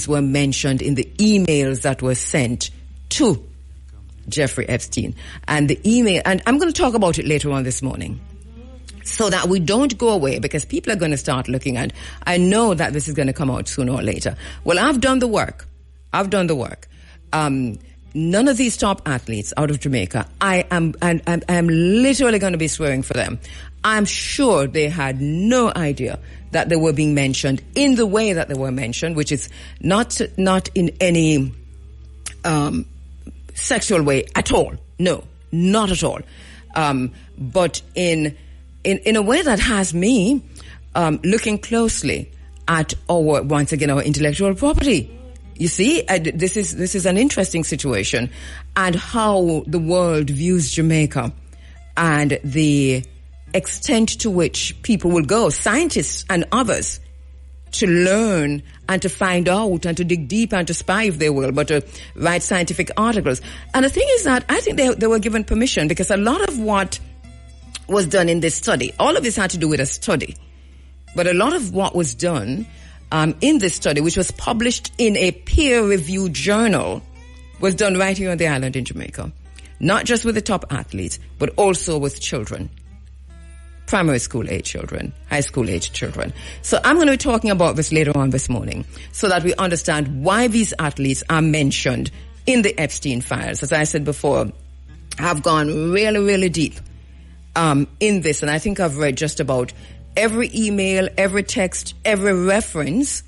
were mentioned in the emails that were sent to Jeffrey Epstein. And the email, and I'm going to talk about it later on this morning, so that we don't go away, because people are going to start looking, and I know that this is going to come out sooner or later. Well, I've done the work. None of these top athletes out of Jamaica, I am literally going to be swearing for them. I'm sure they had no idea that they were being mentioned in the way that they were mentioned, which is not in any sexual way at all. No, not at all. But in a way that has me looking closely at our intellectual property. You see, this is an interesting situation, and how the world views Jamaica and the extent to which people will go, scientists and others, to learn and to find out and to dig deep and to spy, if they will, but to write scientific articles. And the thing is that I think they were given permission, because a lot of what was done in this study, all of this had to do with a study, but a lot of what was done in this study, which was published in a peer-reviewed journal, was done right here on the island in Jamaica. Not just with the top athletes, but also with children. Primary school age children, high school age children. So I'm going to be talking about this later on this morning, so that we understand why these athletes are mentioned in the Epstein files. As I said before, I've gone really, really deep in this, and I think I've read just about every email, every text, every reference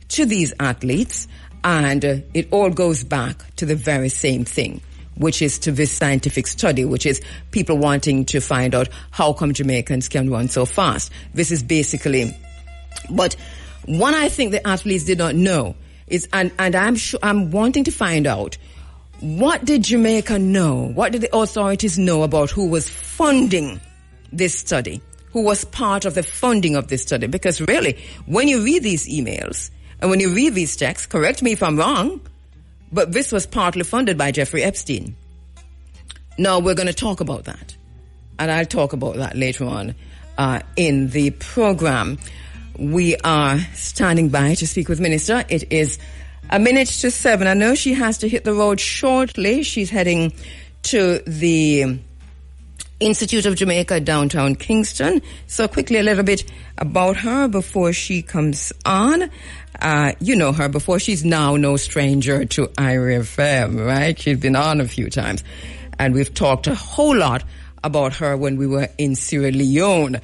to these athletes, and it all goes back to the very same thing, which is to this scientific study, which is people wanting to find out how come Jamaicans can run so fast. This is basically, but what I think the athletes did not know is, and I'm wanting to find out, what did Jamaica know? What did the authorities know about who was funding this study? Who was part of the funding of this study? Because really, when you read these emails and when you read these texts, correct me if I'm wrong, but this was partly funded by Jeffrey Epstein. Now, we're going to talk about that, and I'll talk about that later on in the program. We are standing by to speak with Minister. It is 7:01. I know she has to hit the road shortly. She's heading to the Institute of Jamaica, downtown Kingston. So quickly, a little bit about her before she comes on. You know her before. She's now no stranger to IRFM, right? She's been on a few times, and we've talked a whole lot about her when we were in Sierra Leone.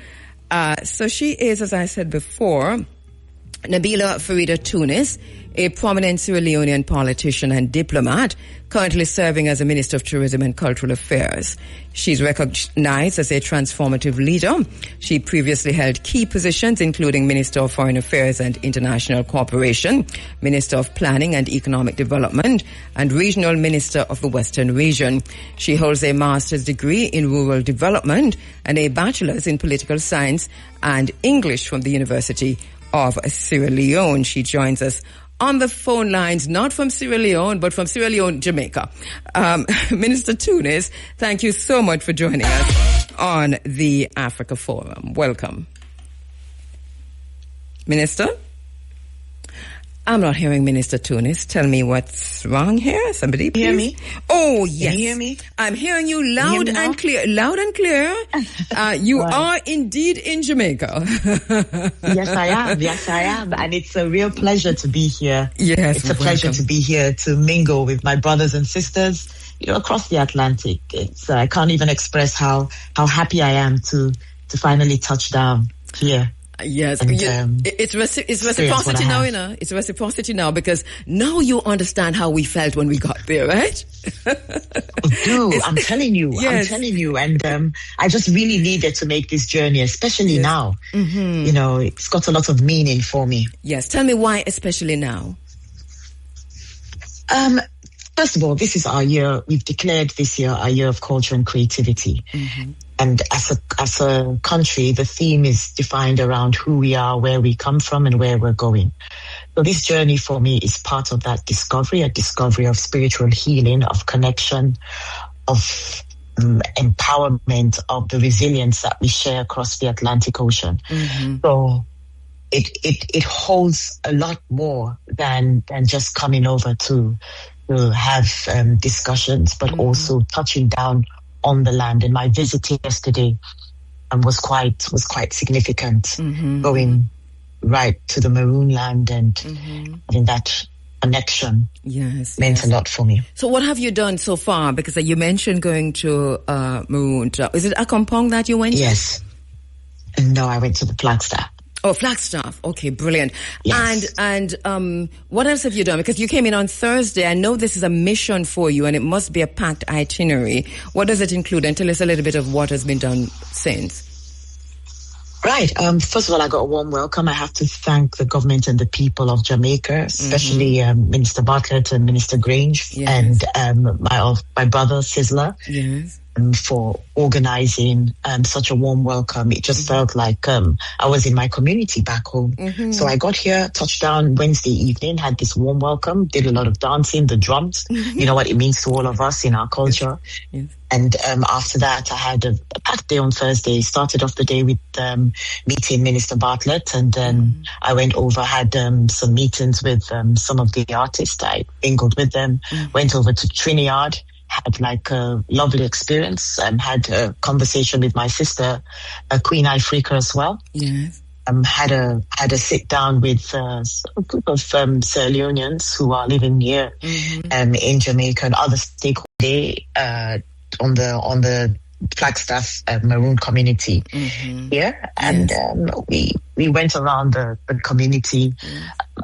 So she is, as I said before, Nabila Farida Tunis, a prominent Sierra Leonean politician and diplomat, currently serving as a Minister of Tourism and Cultural Affairs. She's recognized as a transformative leader. She previously held key positions, including Minister of Foreign Affairs and International Cooperation, Minister of Planning and Economic Development, and Regional Minister of the Western Region. She holds a master's degree in rural development and a bachelor's in political science and English from the University of Sierra Leone. She joins us on the phone lines, not from Sierra Leone, but from Sierra Leone, Jamaica. Minister Tunis, thank you so much for joining us on the Africa Forum. Welcome. Minister? I'm not hearing Minister Tunis. Tell me what's wrong here. Somebody, please. Hear me? Oh, yes. Can you hear me? I'm hearing you loud and clear. Loud and clear. You are indeed in Jamaica. Yes, I am. Yes, I am. And it's a real pleasure to be here. Yes, it's a pleasure to be here to mingle with my brothers and sisters, across the Atlantic. It's I can't even express how happy I am to finally touch down here. Yes, and, it's reciprocity now, It's reciprocity now, because now you understand how we felt when we got there, right? I'm telling you, yes. And I just really needed to make this journey, especially now. Mm-hmm. It's got a lot of meaning for me. Yes, tell me why, especially now. First of all, this is our year. We've declared this year our year of culture and creativity. Mm-hmm. And as a country, the theme is defined around who we are, where we come from, and where we're going. So this journey for me is part of that discovery, a discovery of spiritual healing, of connection, of empowerment, of the resilience that we share across the Atlantic Ocean. Mm-hmm. So it holds a lot more than just coming over to have discussions, but also touching down on the land. And my visit yesterday was quite significant, going right to the Maroon land and having that connection meant a lot for me. So what have you done so far? Because you mentioned going to Maroon. Is it Akampong that you went to? Yes. No, I went to the Flagstaff. Oh, Flagstaff. Okay, brilliant. Yes. And what else have you done? Because you came in on Thursday. I know this is a mission for you, and it must be a packed itinerary. What does it include? And tell us a little bit of what has been done since. Right. First of all, I got a warm welcome. I have to thank the government and the people of Jamaica, especially Minister Bartlett and Minister Grange, and my brother Sizzler, for organizing such a warm welcome. It just felt like I was in my community back home. So I got here, touched down Wednesday evening, had this warm welcome, did a lot of dancing, the drums. You know what it means to all of us in our culture. Yes. And after that, I had a packed day on Thursday. Started off the day with meeting Minister Bartlett, and then I went over, had some meetings with some of the artists. I mingled with them, went over to Trinidad, had like a lovely experience, had a conversation with my sister, Queen Ifrika as well. Yes. Had a sit down with a group of Sierra Leoneans who are living here in Jamaica and other stakeholders on the Flagstaff Maroon community here, and we went around the community.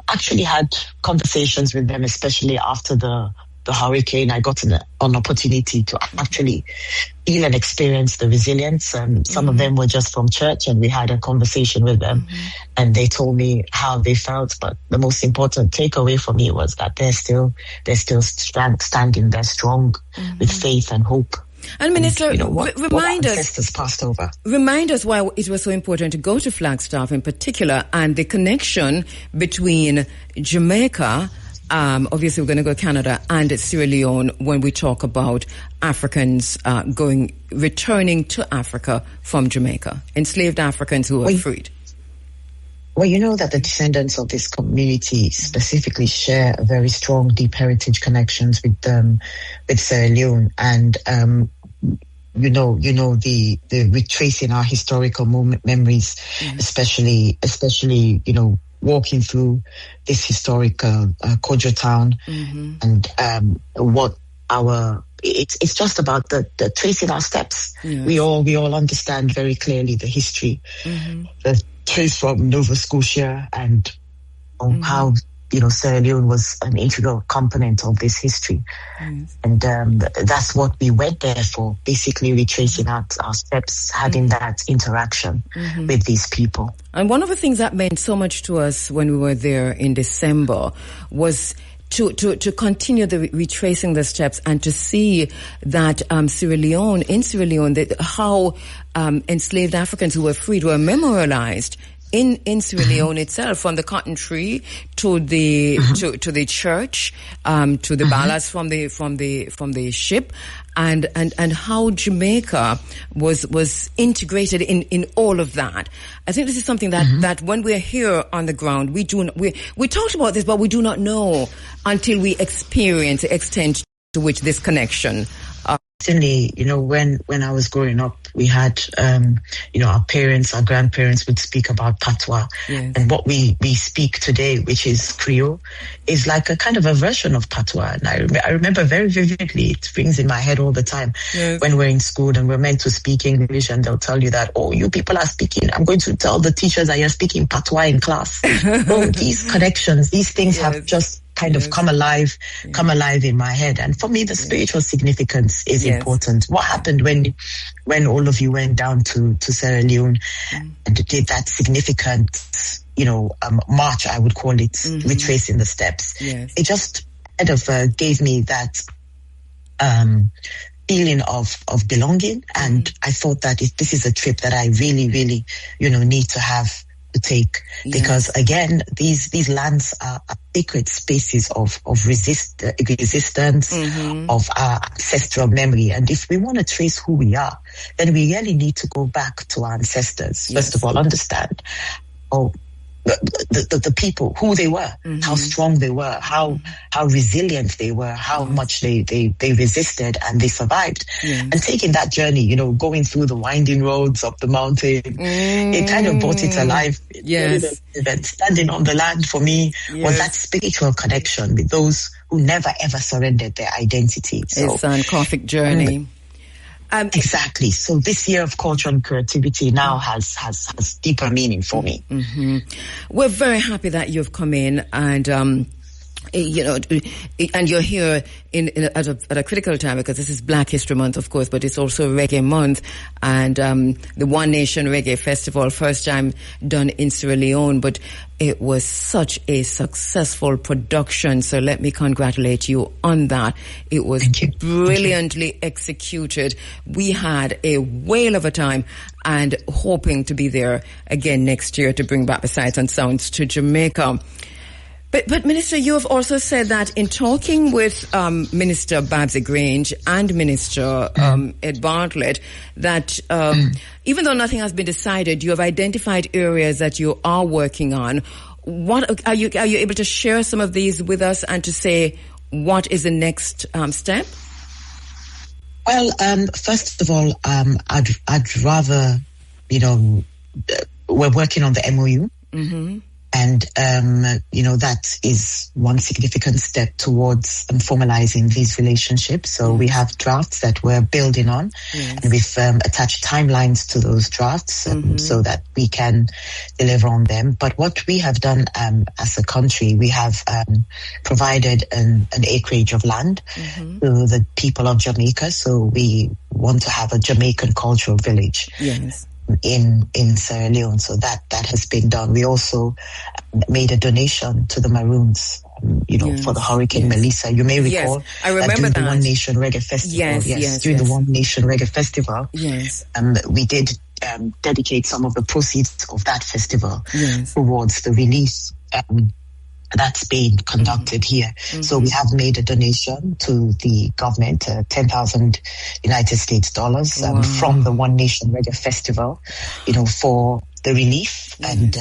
Actually had conversations with them, especially after the hurricane. I got an opportunity to actually feel and experience the resilience. Some of them were just from church, and we had a conversation with them, and they told me how they felt. But the most important takeaway for me was that they're still standing there strong with faith and hope. And Minister, remind us, ancestors passed over. Remind us why it was so important to go to Flagstaff in particular, and the connection between Jamaica. Obviously, we're going to go to Canada and Sierra Leone when we talk about Africans returning to Africa from Jamaica, enslaved Africans who were freed. Well, you know that the descendants of this community specifically share a very strong, deep heritage connections with Sierra Leone, and you know the retracing our historical memories, especially walking through this historic Kojo town, and what it's just about the tracing our steps. Yes. We all understand very clearly the history, the trace from Nova Scotia, and how Sierra Leone was an integral component of this history. And that's what we went there for, basically retracing our steps, having that interaction with these people. And one of the things that meant so much to us when we were there in December was to continue retracing the steps and to see that in Sierra Leone, how enslaved Africans who were freed were memorialized in Sierra Leone itself, from the cotton tree to the to the church, to the ballas from the ship, and how Jamaica was integrated in all of that. I think this is something that when we're here on the ground, we talked about this, but we do not know until we experience the extent to which this connection. Certainly, when I was growing up, we had, our parents, our grandparents would speak about patois. Yes. And what we speak today, which is Creole, is like a kind of a version of patois. And I remember very vividly, it rings in my head all the time, when we're in school and we're meant to speak English, and they'll tell you that, oh, you people are speaking, I'm going to tell the teachers that you're speaking patois in class. These connections, these things have just kind of come alive in my head. And for me, the spiritual significance is important. What happened when all of you went down to Sierra Leone and did that significant, march, I would call it, retracing the steps. Yes. It just kind of gave me that feeling of belonging. And I thought that if this is a trip that I really, really, need to have to take, because again, these lands are sacred spaces of resistance, of our ancestral memory. And if we want to trace who we are, then we really need to go back to our ancestors. First of all, understand the people, who they were, how strong they were, how resilient they were, how much they resisted and they survived. And taking that journey, you know, going through the winding roads up the mountain, it kind of brought it alive. Yes. Standing on the land for me was that spiritual connection with those who never ever surrendered their identity. So, it's an Gothic journey. Exactly. So this year of culture and creativity now has deeper meaning for me. We're very happy that you've come in and, you know, and you're here at a critical time, because this is Black History Month, of course, but it's also Reggae Month, and the One Nation Reggae Festival, first time done in Sierra Leone, but it was such a successful production. So let me congratulate you on that. It was brilliantly executed. We had a whale of a time, and hoping to be there again next year to bring back the sights and sounds to Jamaica. But Minister, you have also said that in talking with Minister Babsy Grange and Minister Ed Bartlett, that even though nothing has been decided, you have identified areas that you are working on. What are you able to share some of these with us and to say what is the next step? Well, first of all, I'd rather, you know, we're working on the MOU. And, you know, that is one significant step towards formalizing these relationships. So we have drafts that we're building on, and we've attached timelines to those drafts so that we can deliver on them. But what we have done as a country, we have provided an acreage of land to the people of Jamaica. So we want to have a Jamaican cultural village. In Sierra Leone, so that has been done. We also made a donation to the Maroons, you know, for the Hurricane Melissa. You may recall, I remember that during the One Nation Reggae Festival. During the One Nation Reggae Festival, we did dedicate some of the proceeds of that festival towards the relief that's being conducted here. So we have made a donation to the government, 10,000 United States dollars from the One Nation Reggae Festival, you know, for the relief. And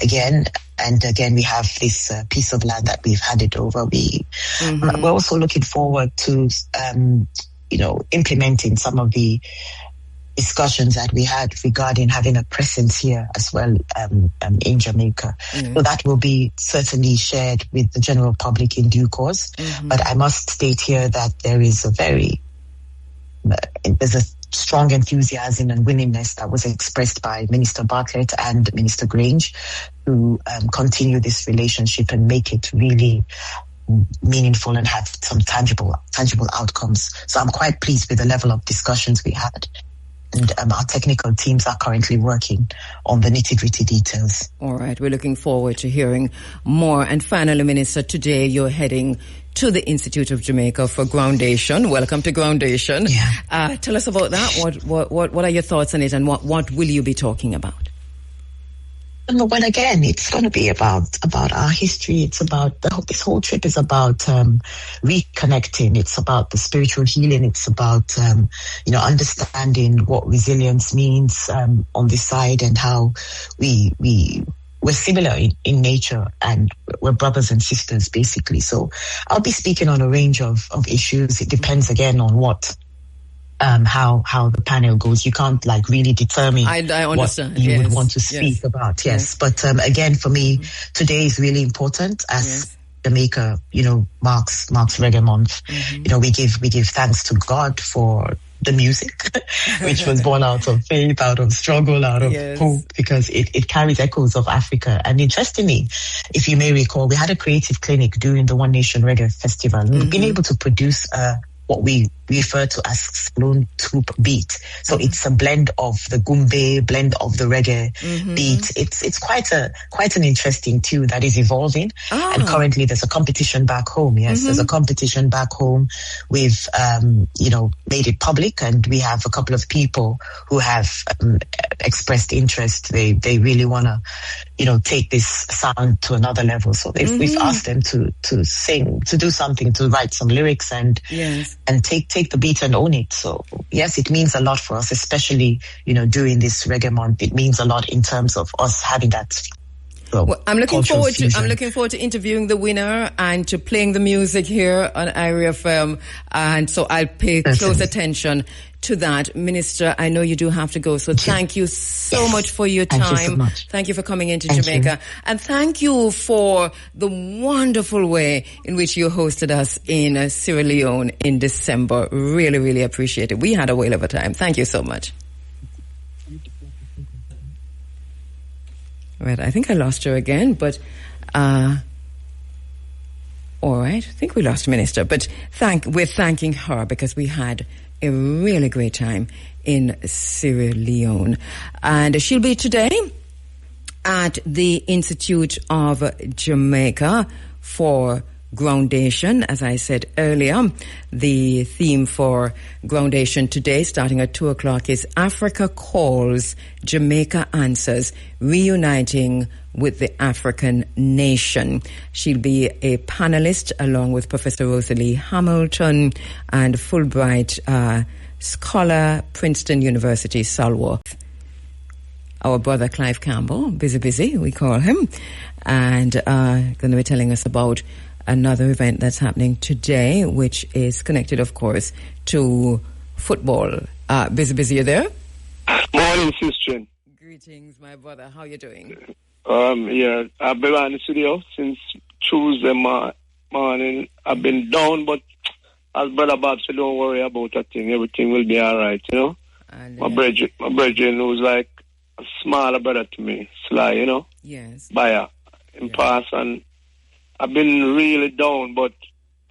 again, we have this piece of land that we've handed over. We're also looking forward to, you know, implementing some of the discussions that we had regarding having a presence here as well in Jamaica. So that will be certainly shared with the general public in due course. But I must state here that there is there's a strong enthusiasm and willingness that was expressed by Minister Bartlett and Minister Grange to continue this relationship and make it really meaningful and have some tangible outcomes. So I'm quite pleased with the level of discussions we had. And our technical teams are currently working on the nitty-gritty details. All right. We're looking forward to hearing more. And finally, Minister, today you're heading to the Institute of Jamaica for Groundation. Welcome to Groundation. Tell us about that. What are your thoughts on it, and what will you be talking about? Well, again, it's going to be about our history. It's about this whole trip is about reconnecting. It's about the spiritual healing. It's about you know, understanding what resilience means on this side, and how we're similar in nature, and we're brothers and sisters basically. So I'll be speaking on a range of issues. It depends again on what. How the panel goes. You can't really determine I understand. What you would want to speak about. But again, for me, today is really important as Jamaica, you know, marks Reggae Month. You know, we give thanks to God for the music, which was born out of faith, out of struggle, out of hope, because it carries echoes of Africa. And interestingly, if you may recall, we had a creative clinic during the One Nation Reggae Festival. We've been able to produce what we refer to as Sloan Troop beat. So it's a blend of the gumbe, blend of the reggae beat. It's quite an interesting tune that is evolving. And currently there's a competition back home. There's a competition back home. We've, you know, made it public, and we have a couple of people who have expressed interest. They really want to, you know, take this sound to another level. So we've asked them to sing, to do something, to write some lyrics and take the beat and own it. So yes, it means a lot for us, especially, you know, during this Reggae Month. It means a lot in terms of us having that So, well, I'm looking forward to interviewing the winner and to playing the music here on Irie FM, and so I'll pay close attention to that. Minister, I know you do have to go, so thank you so much for your time. Thank you so much. Thank you for coming into Jamaica, and thank you for the wonderful way in which you hosted us in Sierra Leone in December. Really, really appreciate it. We had a whale of a time. Thank you so much. Right, I think I lost her again, but all right, I think we lost Minister, but we're thanking her because we had a really great time in Sierra Leone. And she'll be today at the Institute of Jamaica for Groundation. As I said earlier, the theme for Groundation today, starting at 2:00, is Africa Calls, Jamaica Answers, Reuniting with the African Nation. She'll be a panelist along with Professor Rosalie Hamilton and Fulbright scholar, Princeton University, Salworth. Our brother Clive Campbell, busy, we call him, and going to be telling us about another event that's happening today, which is connected, of course, to football. Busy, you there? Morning, sister. Greetings, my brother. How are you doing? Yeah, I've been on the studio since Tuesday morning. I've been down, but as Brother Bob said, don't worry about that thing. Everything will be all right, you know? And, my brethren who's like a smaller brother to me, Sly, you know? Yes. Bayer, in past, and I've been really down, but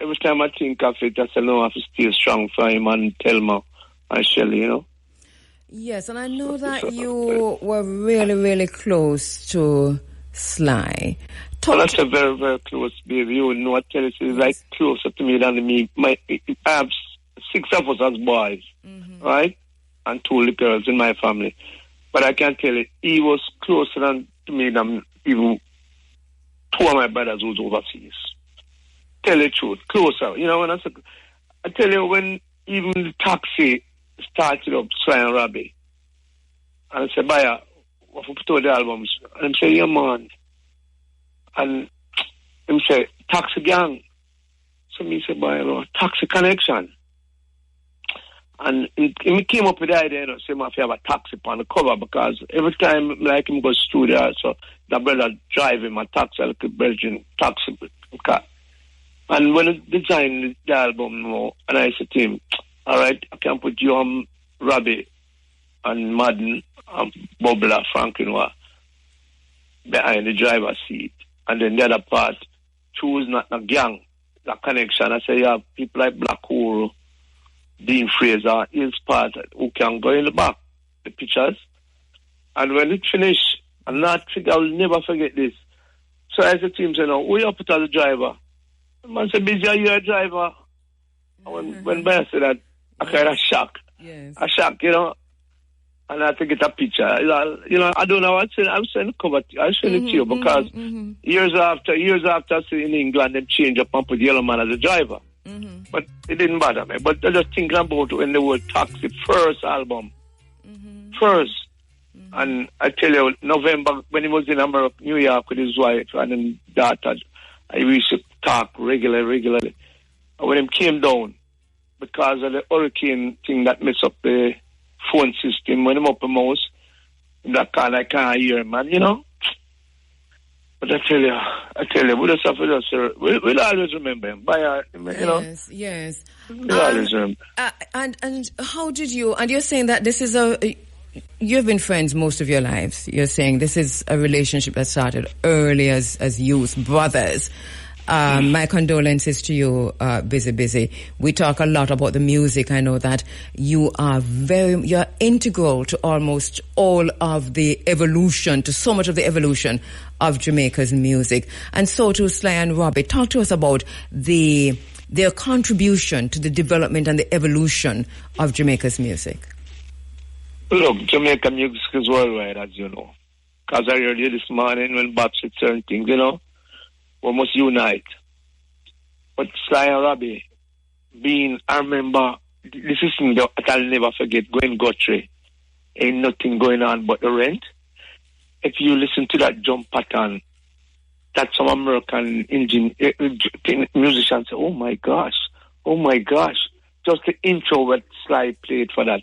every time I think of it, I say, no, I have to stay strong for him and Thelma and Shelley, you know? Yes, and I know that you were really, really close to Sly. Well, that's a very, very close, baby. You know, I tell you, he's like closer to me than me. I have 6 of us as boys, right? And 2 little girls in my family. But I can tell you, he was closer to me than even 2 of my brothers who's overseas. Tell the truth, closer. You know, when I tell you, when even the taxi started up Sly and Robbie, and I said, Baya, what if we put out the albums? And I say, yeah, man. And him say, Taxi Gang. So me say, Baya, Taxi Connection. And he came up with the idea, you know, say, if you have a taxi on the cover, because every time, like, him go to studio, so the brother drive him a taxi, like a Belgian taxi car. And when he designed the album, you know, and I said to him, all right, I can put you on Robbie and Madden and Bubbler, Franklin, behind the driver's seat. And then the other part, choose not the gang, the connection. I say, you have people like Black Kheru, Dean Fraser, his part, who can go in the back, the pictures. And when it finished, and I will never forget this. So I said to him, no, who you put as a driver? The man said, Busy, are you a driver? When I said that, I kind of shock. Yes. A shock, you know. And I had to get a picture. You know, I don't know. I'm saying the cover. I'll send it to you because years after I see in England, they change up and put Yellow Man as a driver. But it didn't bother me. But I just thinking about when they were Taxi first album. First. And I tell you, November, when he was in America, New York with his wife and his daughter, I used to talk regularly. And when he came down, because of the hurricane thing that messed up the phone system, when I'm up a mouse, in that car, I can't hear him, man, you know? But I tell you, we'll just have to we'll always remember him. You know? Yes. We'll always remember. And how did you, and you're saying that this is you've been friends most of your lives. You're saying this is a relationship that started early as youth, brothers. My condolences to you, Busy. We talk a lot about the music. I know that you're integral to almost all of the evolution, to so much of the evolution of Jamaica's music. And so too, Sly and Robbie, talk to us about their contribution to the development and the evolution of Jamaica's music. Look, Jamaican music is worldwide, as you know. Because I heard you this morning when Bob said certain things, you know. We must unite. But Sly and Robbie, I remember, this is something that I'll never forget, going Guthrie. Ain't nothing going on but the rent. If you listen to that jump pattern that some American musicians say, oh my gosh, just the intro what Sly played for that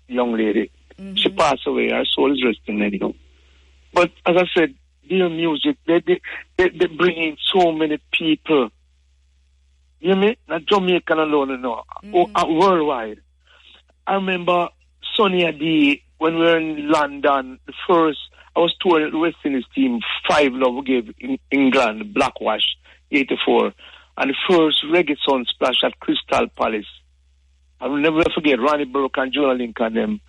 young lady. Mm-hmm. She passed away, her soul is resting anyhow. But as I said, their music, they bring in so many people. You know, not Jamaican alone, no, worldwide. I remember Sonny Adi, when we were in London, I was touring the West Indies team, 5 Love gave in England, Blackwash, 84. And the first reggae song splash at Crystal Palace. I will never forget Ronnie Burke and Jonah Link and them.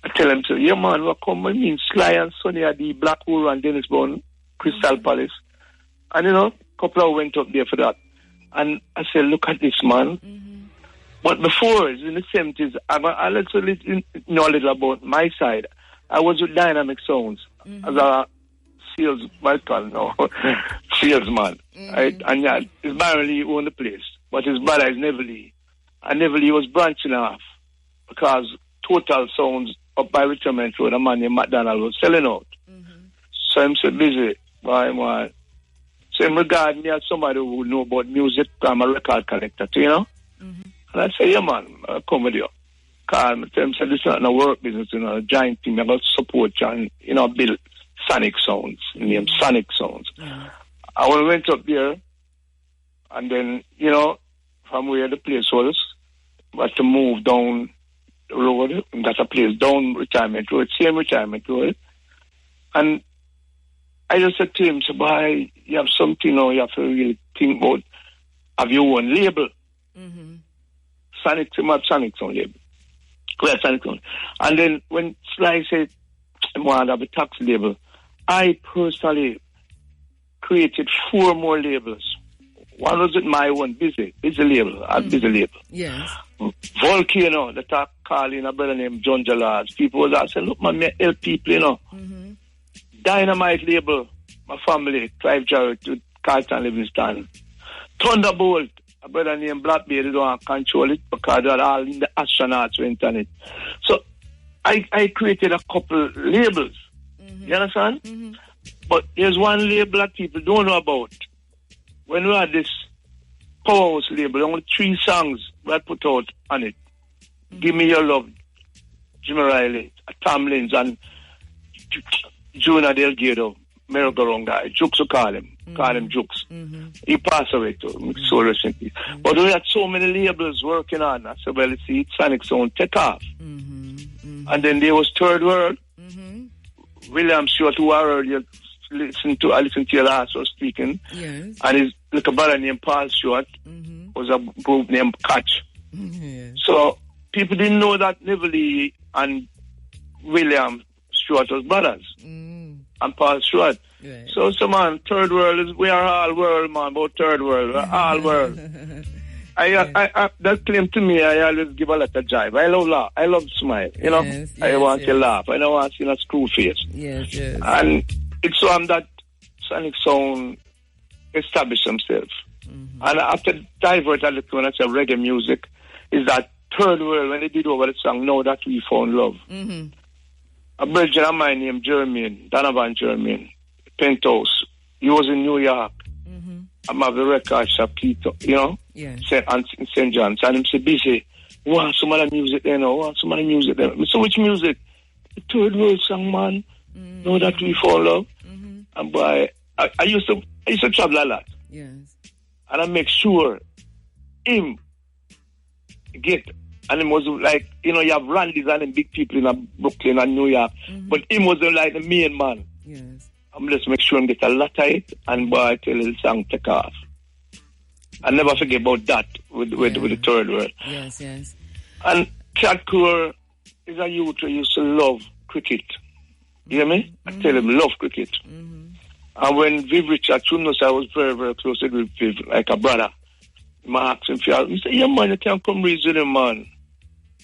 I tell them, yeah man, what come? I mean, Sly and Sonny Adi, Black Wool and Dennis Bond, Crystal Palace. And a couple of went up there for that. And I said, look at this man. Mm-hmm. But before, in the 70s, I'll let you know a little about my side. I was with Dynamic Sounds as a salesman. Right? And his Byron Lee owned the place, but his brother is Neville Lee. And Neville Lee was branching off because Total Sounds up by Richmond Road, a man named McDonald was selling out. Mm-hmm. So I'm so busy. Why? So in regard me as somebody who know about music, I'm a record collector too, you know? Mm-hmm. And I say, yeah man, I'll come with you. Because I tell him, this is not a work business, you know, a giant team. I got support and, you know, build Sonic Sounds, named Sonic Sounds. Mm-hmm. I went up there, and then, you know, from where the place was, I had to move down the road, and that's a place down Retirement Road, same Retirement Road. And I just said to him, so, boy, you have something now you have to really think about. Have your own label. Mm-hmm. Sonic Sound label. Sonic Sound. And then when Sly said, I want to have a tax label, I personally created 4 more labels. One was with my own busy label, busy label. Yes. Volcano, that I calling a brother named John Jalaz. People was asking, look, man, me help people, you know. Mm-hmm. Dynamite label, my family, Clive Jarrett with Carlton Livingston. Thunderbolt, a brother named Blackbeard, don't control it because all the astronauts went on it. So I created a couple labels. Mm-hmm. You understand? Mm-hmm. But there's one label that people don't know about. When we had this Powerhouse label, only 3 songs we put out on it. Mm-hmm. Give Me Your Love, Jimmy Riley, Tom Lins, and Jonah Delgado, merry-go-round guy. Jukes, we call him. Mm-hmm. Call him Jukes. Mm-hmm. He passed away too. Mm-hmm. So recently. Mm-hmm. But we had so many labels working on. I said, well, see, Sonic Sound take off. Mm-hmm. Mm-hmm. And then there was Third World. Mm-hmm. William Stewart, who I earlier listened to your last was speaking. Yes. And his little brother named Paul Stewart was a group named Catch. Mm-hmm. So people didn't know that Neville Lee and William Stewart was brothers. Mm. And Paul Stewart. Right. So man, Third World we are all world, man, about Third World. We're all world. I that claim to me, I always give a lot of jive. I love laugh. I love smile. You know? Yes, I want to laugh. I don't want to see a screw face. Yes, yes. And it's so that Sonic Sound established themselves. Mm-hmm. And after divert a little when I say reggae music, is that Third World, when they did over the song, Now That We Found Love. Mm-hmm. A brother of mine named Jermaine, Donovan Jermaine, Penthouse. He was in New York. Mm-hmm. I'm at the record shop, you know? Yes. St. John's. And he said, busy. Want some other music there now? Want some other music there? So which music? The Third World song, man. Mm-hmm. Know That We Found Love. Mm-hmm. And boy, I used to travel a lot. Yes. And I make sure him get, and it was like, you know, you have Randy's and big people in Brooklyn and New York, but him was like the main man. Yes. I'm just make sure him get a lot of it, and boy, I tell you, the song take off. I never forget about that with the Third World. Yes, yes. And Cat Core is a youth who used to love cricket. You hear me? I tell him, love cricket. Mm-hmm. And when Viv Richard, you know, I was very, very close with Viv, like a brother. I asked him, he said, yeah, man, you can't come raise with him, man.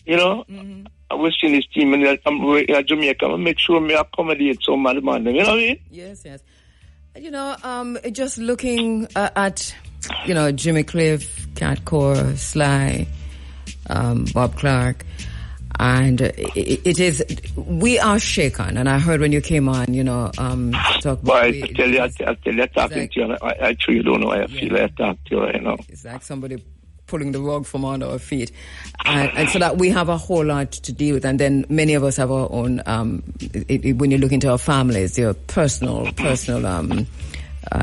You know? Mm-hmm. I was in his team in Jamaica. I make sure I accommodate some man. You know what I mean? Yes, yes. You know, just looking at, you know, Jimmy Cliff, Cat Core, Sly, Bob Clark, And it is, we are shaken. And I heard when you came on, talk about... But I tell you, talking to you, I truly don't know how I feel. I talk to you right now. It's like somebody pulling the rug from under our feet. And so that we have a whole lot to deal with. And then many of us have our own, when you look into our families, their personal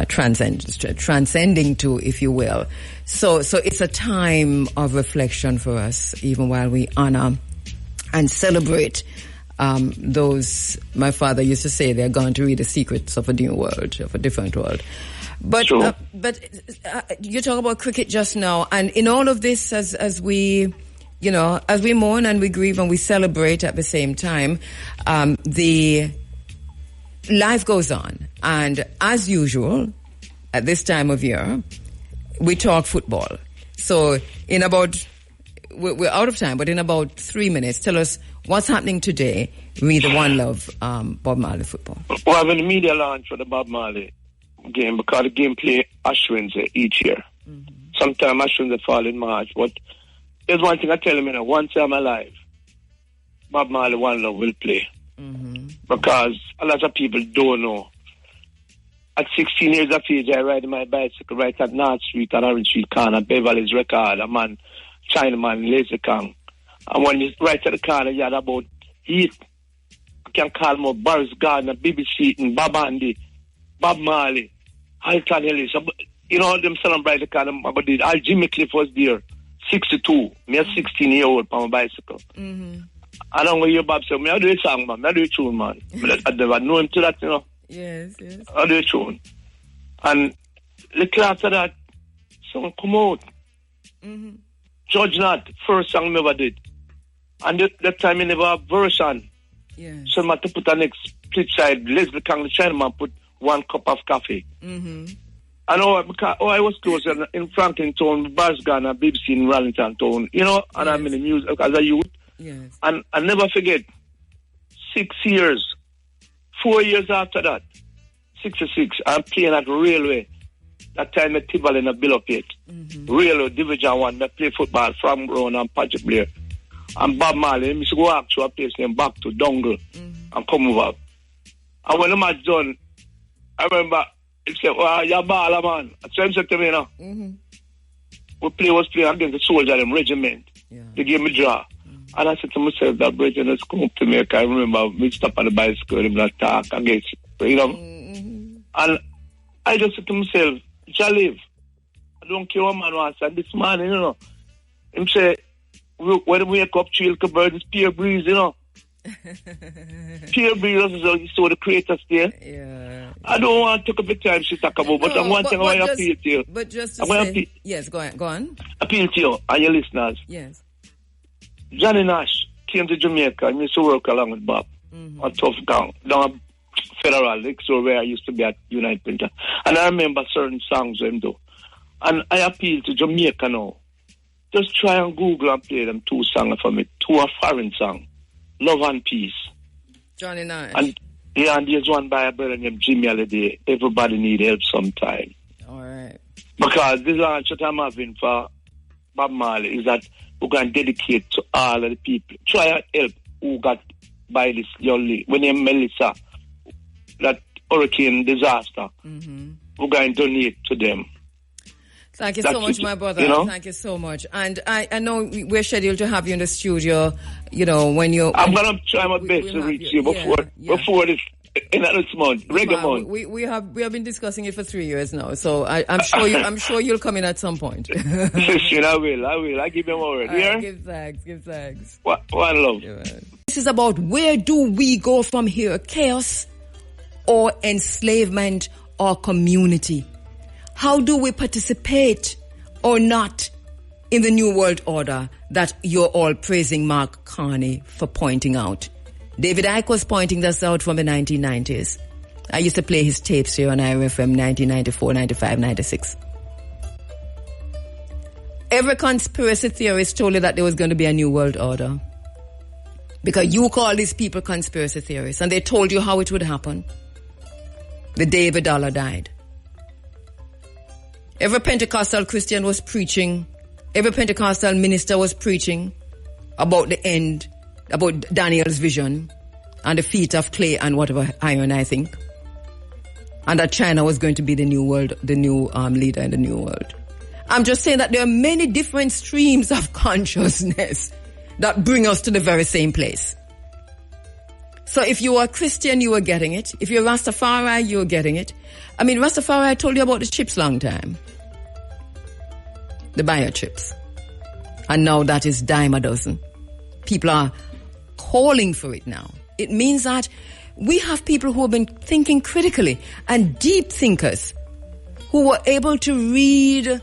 transcending to, if you will. So it's a time of reflection for us, even while we honor and celebrate those. My father used to say they're going to read the secrets of a new world, of a different world. But sure. You talk about cricket just now, and in all of this, as we mourn and we grieve and we celebrate at the same time, the life goes on. And as usual, at this time of year, we talk football. So we're out of time, but in about 3 minutes, tell us what's happening today with the One Love Bob Marley football. We're having a media launch for the Bob Marley game because the game play Ashwin's each year. Mm-hmm. Sometimes Ashwin's fall in March, but there's one thing I tell him, once I'm alive, Bob Marley One Love will play. Mm-hmm. Because a lot of people don't know. At 16 years of age, I ride my bicycle right at North Street and Orange Street corner, Beverly's Record, a man, Chinaman, Lazy Kang. And when you right at the corner, you had about 8. I can call them up, Boris Gardner, BBC, and Bob Andy, Bob Marley, Halton Ellis. Them celebrate the corner, but Jimmy Cliff was there, 62. Me a 16-year-old on my bicycle. Mm-hmm. I don't hear Bob say, I do a song, man. I do a tune, man. I never know him to that, Yes. I do a tune. And little after that, song come out. Mm-hmm. Judge Not, first song I ever did. And that time I never have version. Yes. So I had to put a next split side. Leslie Kang, the Chinaman, put 1 cup of coffee. Mm-hmm. And I was close in Franklin Town, Barsgan, and BBC in Rallington Town, and yes. I'm in the music as a youth. Yes. And I never forget, 6 years, 4 years after that, 66, I'm playing at Railway. That time at Tibble in a bill up yet. Mm-hmm. Railway, Division 1, I play football from Brown and Patrick Blair. And Bob Marley, I used to go out to a place named back to Dongle and come over. And when the match done, I remember, he said, you're baller, man. So he said to me, we was playing against the soldier, them regiment. Yeah. They gave me draw. And I said to myself, that Bridget has come up to me. I remember we stop on the bicycle and not talk against, And I just said to myself, shall live. I don't care what man wants. And this man, him say, when we wake up, chill, bird, it's pure breeze, Pure breeze is so the creators there. Yeah. I don't want to take up the time she talk about, but one thing I want to appeal to you. But just to say, yes, go on. Appeal to you and your listeners. Yes. Johnny Nash came to Jamaica and used to work along with Bob on Tough Gang, down Federal, so where I used to be at United Printer. And I remember certain songs with him do. And I appeal to Jamaica now. Just try and Google and play them 2 songs for me. 2 are foreign songs. Love and Peace. Johnny Nash. And there's one by a brother named Jimmy Holiday. Everybody need help sometime. All right. Because this launch that I'm having for Bob Marley is that we're going to dedicate to all of the people. Try and help who got by this Yoli. When you Melissa, that hurricane disaster, we're going to donate to them. Thank you so much, my brother. Thank you so much. And I know we're scheduled to have you in the studio, when you're... I'm going to try my best to reach you before this next month, reggae month. We have been discussing it for 3 years now, so I'm sure you'll come in at some point. I will. I give them word. Yeah? Give thanks. One love. Yeah. This is about where do we go from here? Chaos or enslavement or community? How do we participate or not in the New World Order that you're all praising Mark Carney for pointing out? David Icke was pointing this out from the 1990s. I used to play his tapes here on IRFM 1994, 95, 96. Every conspiracy theorist told you that there was going to be a New World Order. Because you call these people conspiracy theorists, and they told you how it would happen the day the dollar died. Every Pentecostal Christian was preaching, every Pentecostal minister was preaching about the end about Daniel's vision and the feet of clay and whatever iron, I think. And that China was going to be the new world, the new leader in the new world. I'm just saying that there are many different streams of consciousness that bring us to the very same place. So if you are Christian, you are getting it. If you're Rastafari, you're getting it. I mean, Rastafari, I told you about the chips long time. The biochips. And now that is dime a dozen. People are calling for it now. It means that we have people who have been thinking critically and deep thinkers who were able to read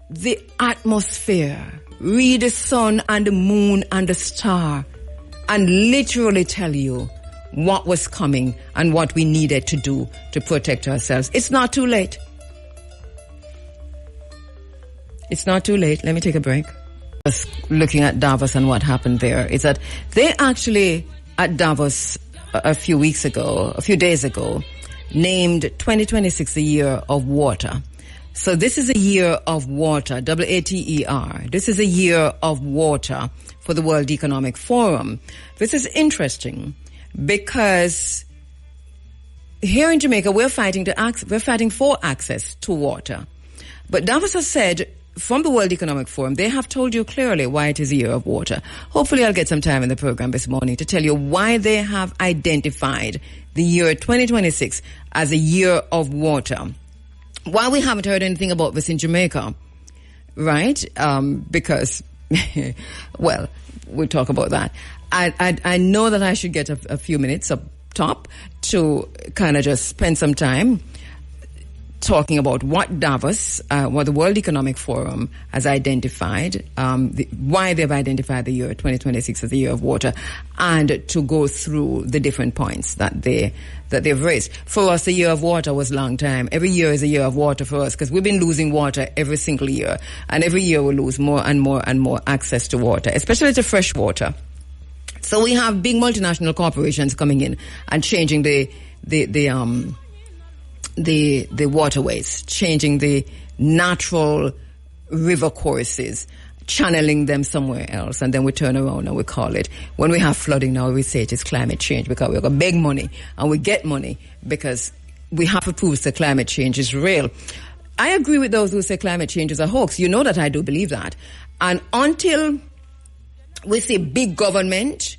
the atmosphere, read the sun and the moon and the star, and literally tell you what was coming and what we needed to do to protect ourselves. It's not too late. It's not too late. Let me take a break. Just looking at Davos and what happened there is that they actually, at Davos a few days ago, named 2026 the year of water. So this is a year of water, WATER. This is a year of water for the World Economic Forum. This is interesting because here in Jamaica, we're fighting for access to water. But Davos has said, from the World Economic Forum, they have told you clearly why it is a year of water. Hopefully I'll get some time in the program this morning to tell you why they have identified the year 2026 as a year of water. Why we haven't heard anything about this in Jamaica, right? Because, well, we'll talk about that. I know that I should get a few minutes up top to kind of just spend some time talking about what Davos, what the World Economic Forum has identified, why they've identified the year 2026 as the year of water, and to go through the different points that they've raised. For us, the year of water was a long time. Every year is a year of water for us because we've been losing water every single year, and every year we lose more and more and more access to water, especially to fresh water. So we have big multinational corporations coming in and changing the waterways, changing the natural river courses, channeling them somewhere else, and then we turn around and we call it, when we have flooding now, we say it is climate change because we've got big money, and we get money because we have to prove that climate change is real. I agree with those who say climate change is a hoax. You know that I do believe that. And until we see big government,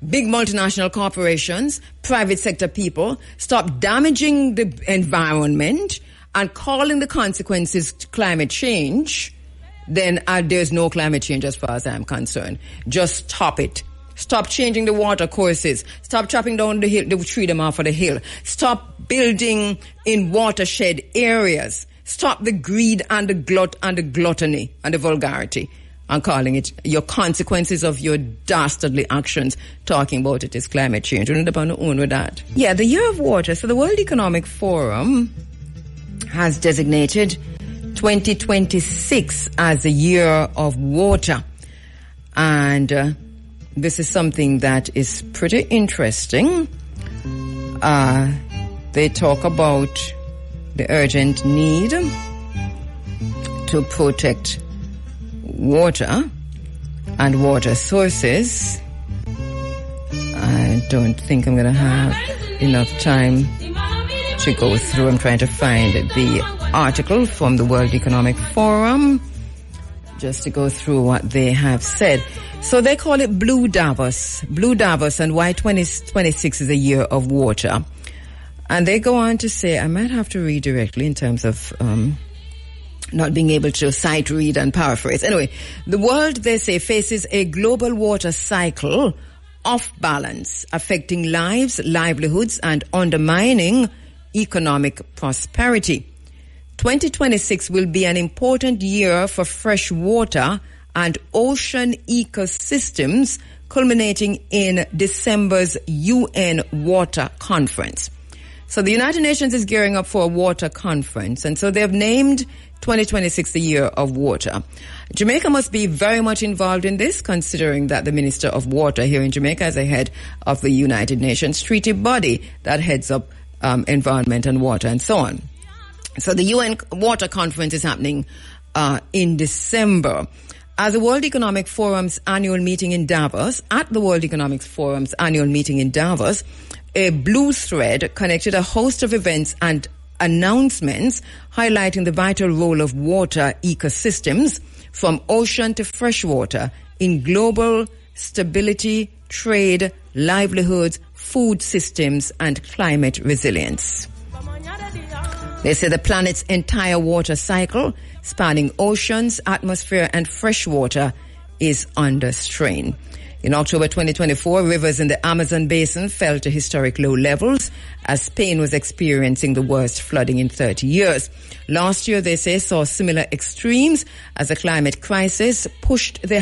big multinational corporations, private sector people stop damaging the environment and calling the consequences climate change, then there's no climate change as far as I'm concerned. Just stop it. Stop changing the water courses. Stop chopping down the tree them off of the hill. Stop building in watershed areas. Stop the greed and the gluttony and the vulgarity. I'm calling it your consequences of your dastardly actions. Talking about it is climate change. We're not on our own with that. Yeah, the year of water. So the World Economic Forum has designated 2026 as the year of water. And this is something that is pretty interesting. They talk about the urgent need to protect water and water sources. I don't think I'm going to have enough time to go through. I'm trying to find the article from the World Economic Forum just to go through what they have said. So they call it Blue Davos, and why 2026 is a year of water. And they go on to say, I might have to read directly in terms of not being able to sight read and paraphrase. Anyway, the world, they say, faces a global water cycle off balance, affecting lives, livelihoods, and undermining economic prosperity. 2026 will be an important year for fresh water and ocean ecosystems, culminating in December's UN Water Conference. So the United Nations is gearing up for a water conference, and so they've named 2026 the year of water. Jamaica must be very much involved in this, considering that the Minister of Water here in Jamaica is the head of the United Nations treaty body that heads up environment and water and so on. So the UN Water Conference is happening in December. At the World Economic Forum's annual meeting in Davos, a blue thread connected a host of events and announcements highlighting the vital role of water ecosystems, from ocean to freshwater, in global stability, trade, livelihoods, food systems, and climate resilience. They say the planet's entire water cycle, spanning oceans, atmosphere, and freshwater, is under strain. In October 2024, rivers in the Amazon basin fell to historic low levels as Spain was experiencing the worst flooding in 30 years. Last year, they say, saw similar extremes as the climate crisis pushed the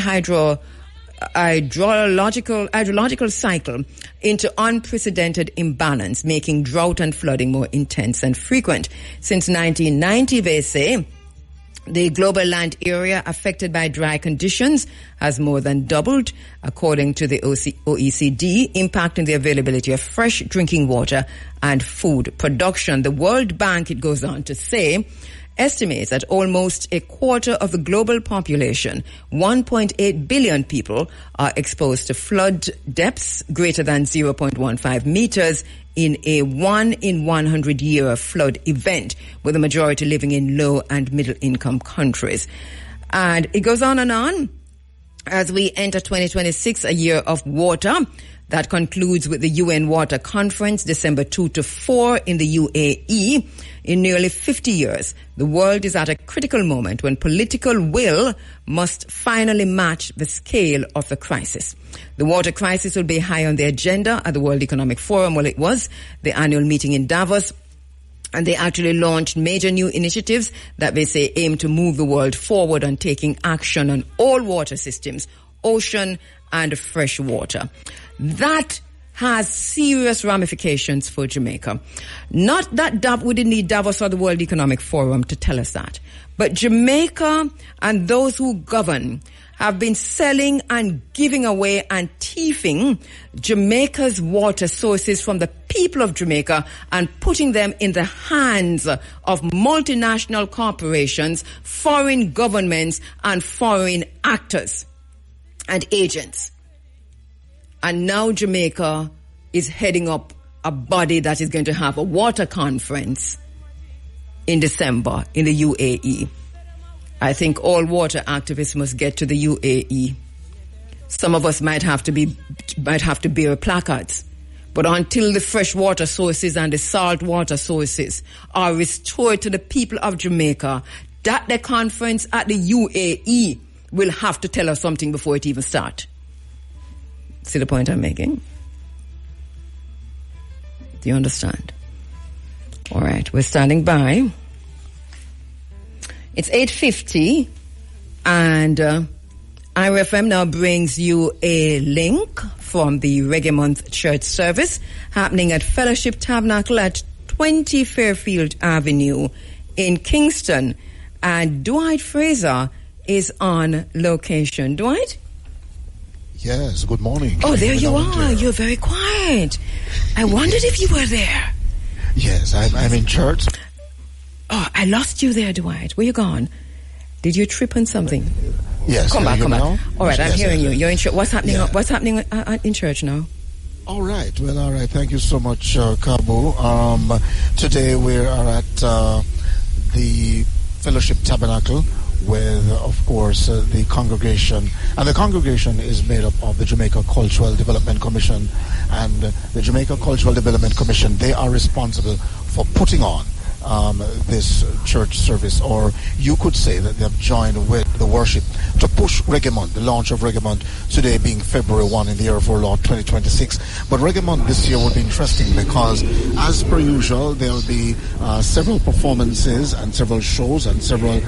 hydrological cycle into unprecedented imbalance, making drought and flooding more intense and frequent. Since 1990, they say, the global land area affected by dry conditions has more than doubled, according to the OECD, impacting the availability of fresh drinking water and food production. The World Bank, it goes on to say, estimates that almost a quarter of the global population, 1.8 billion people, are exposed to flood depths greater than 0.15 meters in a 1 in 100 year flood event, with the majority living in low and middle income countries. And it goes on as we enter 2026, a year of water. That concludes with the UN Water Conference, December 2 to 4 in the UAE. In nearly 50 years, the world is at a critical moment when political will must finally match the scale of the crisis. The water crisis will be high on the agenda at the World Economic Forum. Well, it was the annual meeting in Davos, and they actually launched major new initiatives that they say aim to move the world forward on taking action on all water systems, ocean and fresh water. That has serious ramifications for Jamaica. Not that we didn't need Davos or the World Economic Forum to tell us that, but Jamaica and those who govern have been selling and giving away and thieving Jamaica's water sources from the people of Jamaica and putting them in the hands of multinational corporations, foreign governments, and foreign actors and agents. And now Jamaica is heading up a body that is going to have a water conference in December in the UAE. I think all water activists must get to the UAE. Some of us might have to bear placards. But until the fresh water sources and the salt water sources are restored to the people of Jamaica, that the conference at the UAE will have to tell us something before it even starts. See the point I'm making? Do you understand? All right, we're standing by. It's 8:50, and IRFM now brings you a link from the Reggae Month Church service happening at Fellowship Tabernacle at 20 Fairfield Avenue in Kingston. And Dwight Fraser is on location. Dwight? Yes, good morning. Oh, there you are. You're very quiet. I wondered if you were there. Yes, I'm in church. Oh, I lost you there, Dwight. Where you gone? Did you trip on something? Yes. Come back. All right, I'm hearing you. You're in church. What's happening? Yeah. What's happening in church now? All right. Well, all right. Thank you so much, Kabu. Today we are at the Fellowship Tabernacle with, of course, the congregation. And the congregation is made up of the Jamaica Cultural Development Commission. And the Jamaica Cultural Development Commission, they are responsible for putting on this church service, or you could say that they have joined with the worship to push Reggae Month, the launch of Reggae Month, today being February 1 in the year of our Lord 2026. But Reggae Month this year will be interesting because, as per usual, there will be several performances and several shows and several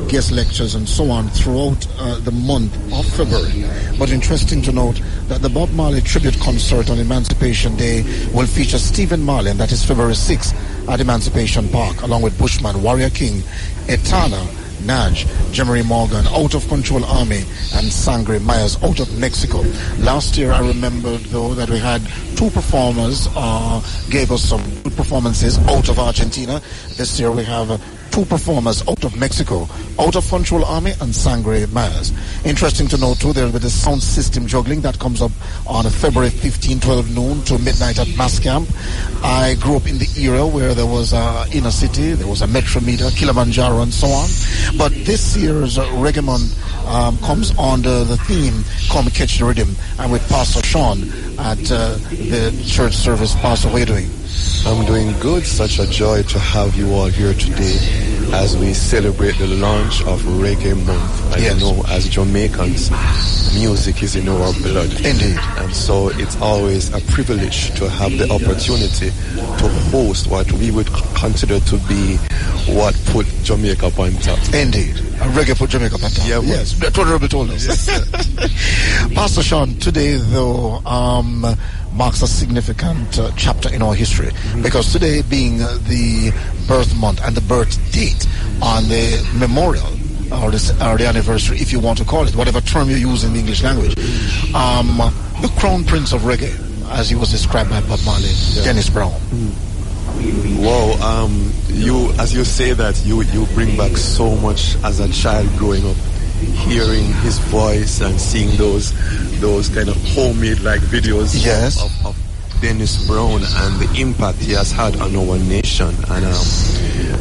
guest lectures and so on throughout the month of February. But interesting to note that the Bob Marley tribute concert on Emancipation Day will feature Stephen Marley, and that is February 6th at Emancipation Park, along with Bushman, Warrior King, Etana, Naj, Jemery Morgan, Out of Control Army, and Sangre Myers out of Mexico. Last year, I remember, though, that we had two performers gave us some good performances out of Argentina. This year, we have two performers out of Mexico, Out of Control Army and Sangre Mayas. Interesting to know too, there will be the sound system juggling that comes up on February 15, 12 noon to midnight at Mass Camp. I grew up in the era where there was Inner City, there was a Metrometer, Kilimanjaro and so on. But this year's Reggae Month comes under the theme, Come Catch the Rhythm, and with Pastor Sean at the church service. Pastor, how are you doing? I'm doing good. Such a joy to have you all here today as we celebrate the launch of Reggae Month. As you know, as Jamaicans, music is in our blood. Indeed. And so it's always a privilege to have the opportunity to host what we would consider to be what put Jamaica on top. Indeed. Reggae put Jamaica on top. Yeah, yes. That's what Rebel told us. Yes. Pastor Sean, today though, marks a significant chapter in our history, because today being the birth month and the birth date on the memorial or the anniversary, if you want to call it, whatever term you use in the English language, the crown prince of reggae, as he was described by Bob Marley, Dennis Brown. Wow, you, as you say that, you bring back so much as a child growing up, hearing his voice and seeing those kind of homemade like videos of Dennis Brown and the impact he has had on our nation. And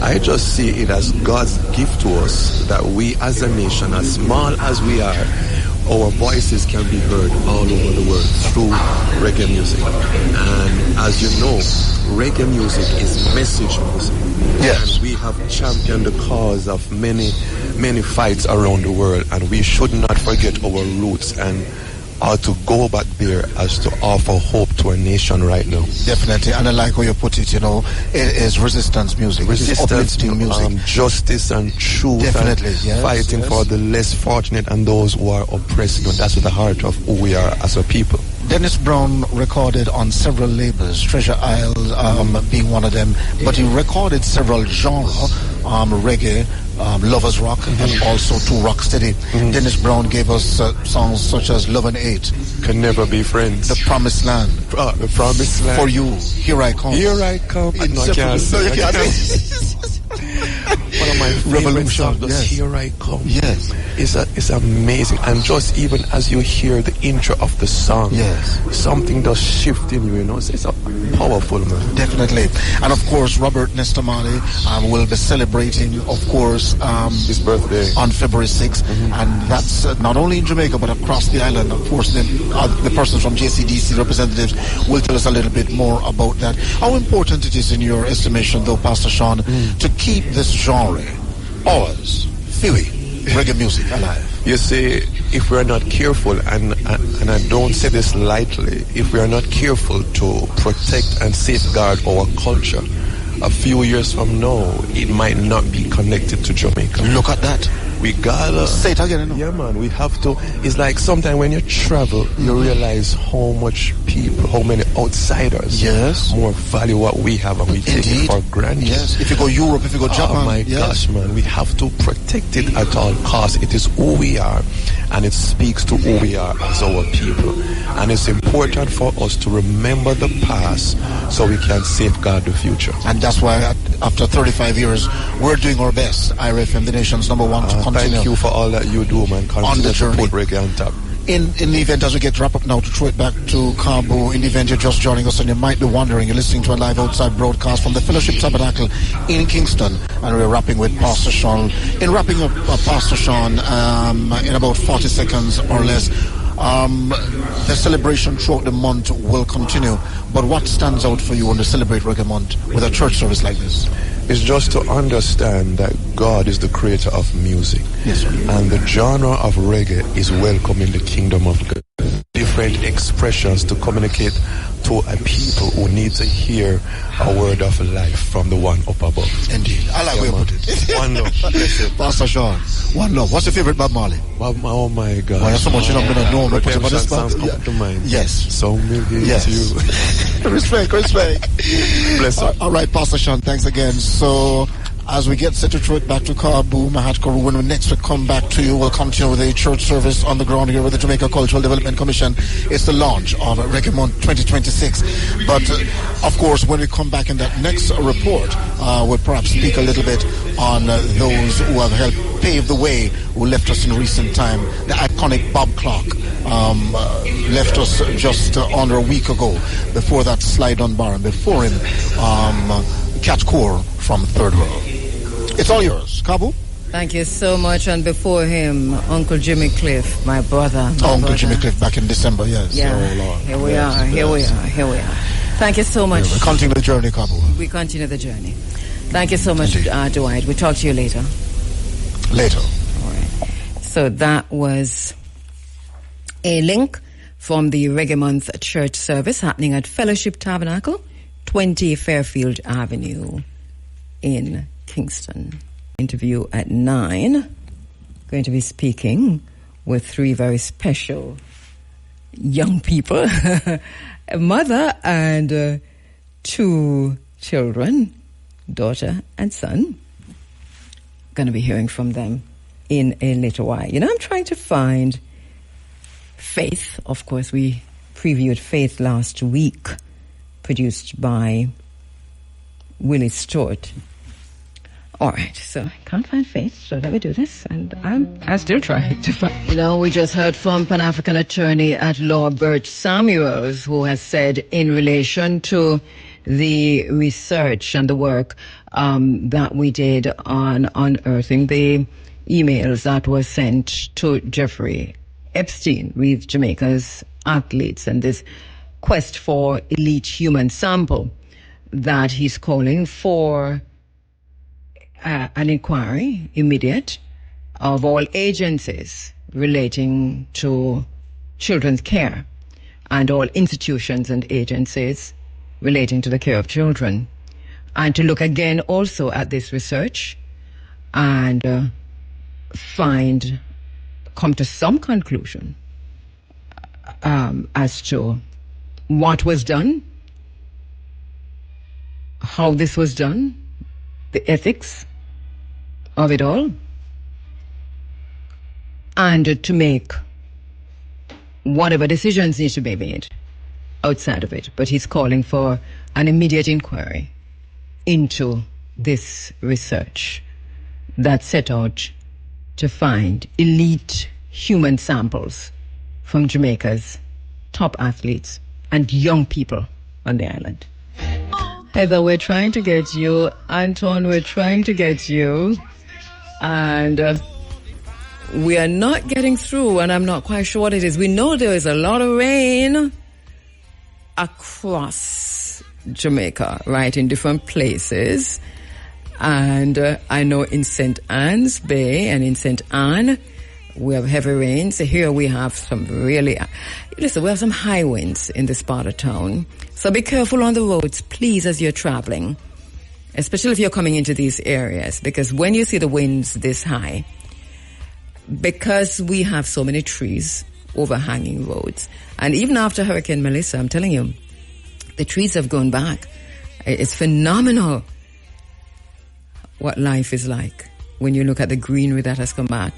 I just see it as God's gift to us that we as a nation, as small as we are, our voices can be heard all over the world through reggae music. And as you know, reggae music is message music. Yes. And we have championed the cause of many fights around the world, and we should not forget our roots and or to go back there as to offer hope to our nation right now. Definitely, and I like how you put it, it is resistance music. Uplifting music. Justice and truth. Definitely, and fighting for the less fortunate and those who are oppressed. That's at the heart of who we are as a people. Dennis Brown recorded on several labels, Treasure Isle being one of them, but he recorded several genres, reggae, Lovers Rock, and also to Rocksteady. Dennis Brown gave us songs such as Love and Hate, Can Never Be Friends, The Promised Land, The Promised Land, For You, Here I Come. Here I Come. One of my favorite songs was Here I Come. Yes. It's amazing. And just even as you hear the intro of the song, something does shift in you, It's a powerful, man. Definitely. And of course, Robert Nesta Marley will be celebrating, of course, his birthday on February 6th. And that's not only in Jamaica, but across the island. Of course, the persons from JCDC representatives will tell us a little bit more about that. How important it is in your estimation, though, Pastor Sean, to keep this genre, ours, Philly, reggae music alive? You see, if we are not careful, and I don't say this lightly, if we are not careful to protect and safeguard our culture, a few years from now, it might not be connected to Jamaica. Look at that. We gotta say it again. Yeah, man. We have to. It's like sometimes when you travel, you realize how many outsiders, more value what we have, and we take it for granted. Yes. If you go Europe, if you go Japan, oh my gosh, man, we have to protect it at all costs. It is who we are, and it speaks to who we are as our people. And it's important for us to remember the past so we can safeguard the future. And that's why after 35 years, we're doing our best. IRFM, the nation's number one, to continue. Thank you for all that you do, man. Continue on the journey. To put reggae on top. In the event, as we get wrap up now, to throw it back to Kheru, in the event you're just joining us and you might be wondering, you're listening to a live outside broadcast from the Fellowship Tabernacle in Kingston, and we're wrapping with Pastor Sean. In wrapping up Pastor Sean, in about 40 seconds or less, the celebration throughout the month will continue. But what stands out for you when you celebrate Reggae Month with a church service like this? It's just to understand that God is the creator of music. Yes, sir. And the genre of reggae is welcome in the kingdom of God. Different expressions to communicate to a people who need to hear a word of life from the one up above. Indeed. I like where you put it. One love. Pastor Sean, one love. What's your favorite Bob Marley? Oh my God. Well, there's so much you're not going to know. Redemption songs come to mind. Yes. So many you. Respect. Bless up. All right, Pastor Sean, thanks again. So, as we get set to throw it back to Kheru, when we next we come back to you, we'll continue with a church service on the ground here with the Jamaica Cultural Development Commission. It's the launch of Reggae Month 2026. But, of course, when we come back in that next report, we'll perhaps speak a little bit on those who have helped pave the way, who left us in recent time. The iconic Bob Clark left us just under a week ago. Before that, Sly Dunbar, and before him, Cat Core from Third World. It's all yours. Kabu? Thank you so much. And before him, Uncle Jimmy Cliff, my brother. Uncle Jimmy Cliff back in December, yes. Yeah. Oh, Lord. Here we are. Thank you so much. We continue the journey, Kabu. We continue the journey. Thank you so much, Dwight. We'll talk to you later. Later. All right. So that was a link from the Reggae Month church service happening at Fellowship Tabernacle, 20 Fairfield Avenue in Kingston. Interview at 9. Going to be speaking with 3 very special young people, a mother and 2 children, daughter and son. Going to be hearing from them in a little while. You know, I'm trying to find Faith. Of course, we previewed Faith last week, produced by Willie Stewart. All right, so I can't find Faith, so let me do this, and I'm still trying to find. You know, we just heard from Pan-African attorney at law Bert Samuels, who has said in relation to the research and the work that we did on unearthing the emails that were sent to Jeffrey Epstein with Jamaica's athletes and this quest for elite human sample, that he's calling for an inquiry, immediate, of all agencies relating to children's care and all institutions and agencies relating to the care of children, and to look again also at this research and come to some conclusion as to what was done, how this was done, the ethics of it all, and to make whatever decisions need to be made outside of it. But he's calling for an immediate inquiry into this research that set out to find elite human samples from Jamaica's top athletes and young people on the island. Heather, we're trying to get you. Anton, we're trying to get you. And we are not getting through, and I'm not quite sure what it is. We know there is a lot of rain across Jamaica, right, in different places. And I know in St. Anne's Bay and in St. Anne, we have heavy rains. Here we have some really, listen, we have some high winds in this part of town. So be careful on the roads, please, as you're traveling, especially if you're coming into these areas, because when you see the winds this high, because we have so many trees overhanging roads, and even after Hurricane Melissa, I'm telling you, the trees have gone back. It's phenomenal what life is like when you look at the greenery that has come back.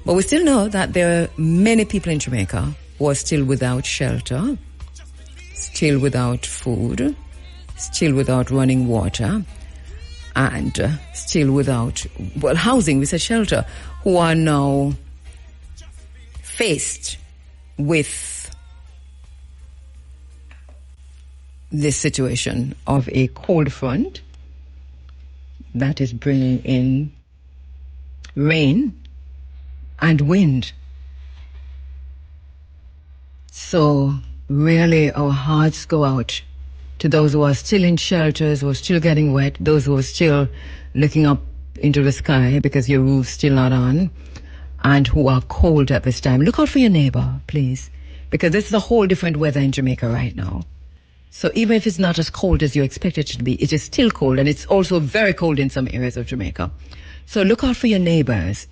But we still know that there are many people in Jamaica who are still without shelter, still without food, still without running water, and still without, well, housing, we said shelter, who are now faced with this situation of a cold front that is bringing in rain and wind. So really our hearts go out to those who are still in shelters, who are still getting wet, those who are still looking up into the sky because your roof's still not on, and who are cold at this time. Look out for your neighbor, please, because this is a whole different weather in Jamaica right now. So even if it's not as cold as you expect it to be, it is still cold, and it's also very cold in some areas of Jamaica. So look out for your neighbors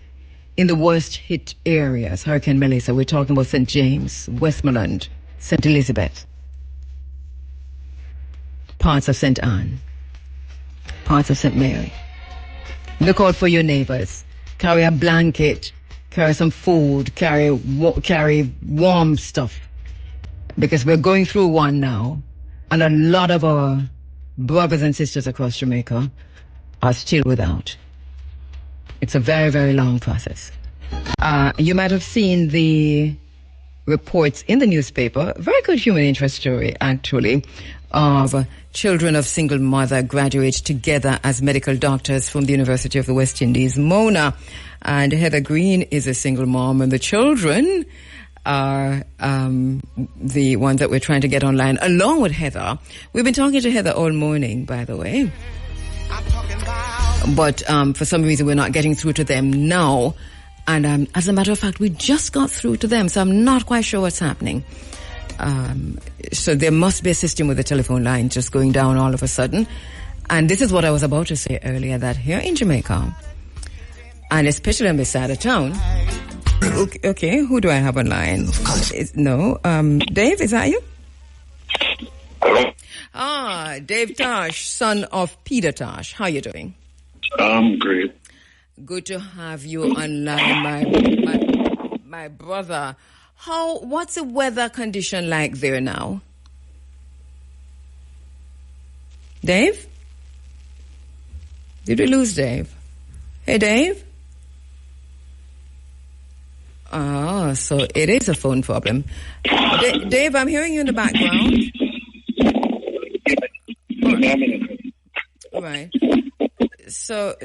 in the worst hit areas. Hurricane Melissa, we're talking about St. James, Westmoreland, St. Elizabeth, parts of St. Anne, parts of St. Mary. Look out for your neighbors. Carry a blanket, carry some food, carry warm stuff, because we're going through one now, and a lot of our brothers and sisters across Jamaica are still without. It's a very, very long process. You might have seen the reports in the newspaper, very good human interest story, actually, of children of single mother graduate together as medical doctors from the University of the West Indies, Mona. And Heather Green is a single mom, and the children are the ones that we're trying to get online, along with Heather. We've been talking to Heather all morning, by the way. But for some reason, we're not getting through to them now. And as a matter of fact, we just got through to them, so I'm not quite sure what's happening. So there must be a system with the telephone line just going down all of a sudden. And this is what I was about to say earlier, that here in Jamaica, and especially on this side of town, okay, who do I have online? Dave, is that you? Hello? Dave Tosh, son of Peter Tosh. How are you doing? I'm great. Good to have you online, my brother. What's the weather condition like there now? Dave? Did we lose Dave? Hey, Dave? So it is a phone problem. Dave, I'm hearing you in the background. All right. So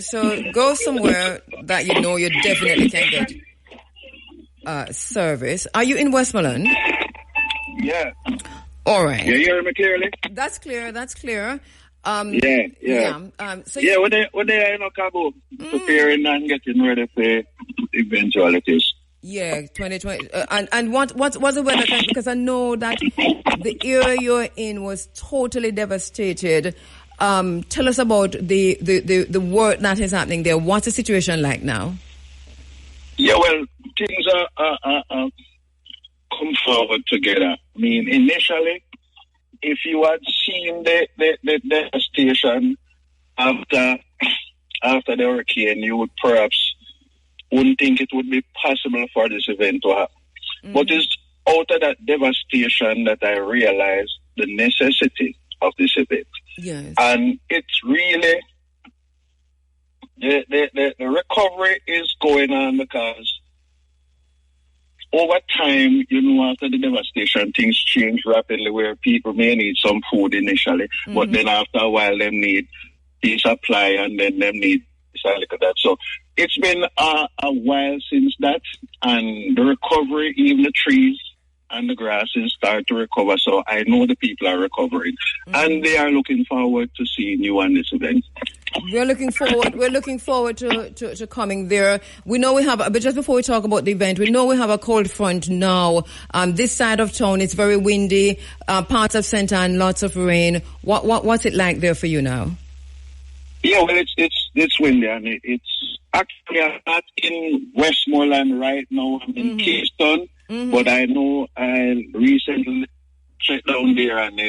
go somewhere that you know you definitely can get service. Are you in Westmoreland? Yeah. All right. You hear me clearly? That's clear. Yeah. So what they are in Cabo, preparing and getting ready for eventualities. Yeah, 2020. And what's the weather? Because I know that the area you're in was totally devastated. Tell us about the work that is happening there. What's the situation like now? Yeah, well, things are come forward together. I mean, initially, if you had seen the devastation after the hurricane, you would perhaps wouldn't think it would be possible for this event to happen. Mm-hmm. But it's out of that devastation that I realized the necessity of this event. Yes. And it's really the recovery is going on because over time, after the devastation, things change rapidly where people may need some food initially, but then after a while, they need the supply and then they need like that. So it's been a while since that, and the recovery, even the trees and the grasses start to recover. So I know the people are recovering, and they are looking forward to seeing you on this event. We're looking forward to coming there. We know we have, but just before we talk about the event, we know we have a cold front now. This side of town, it's very windy. Parts of St. Anne, lots of rain. What's it like there for you now? Yeah, well, it's windy, and it's actually I'm not in Westmoreland right now. I'm in Kingston, but I know I recently checked down there, and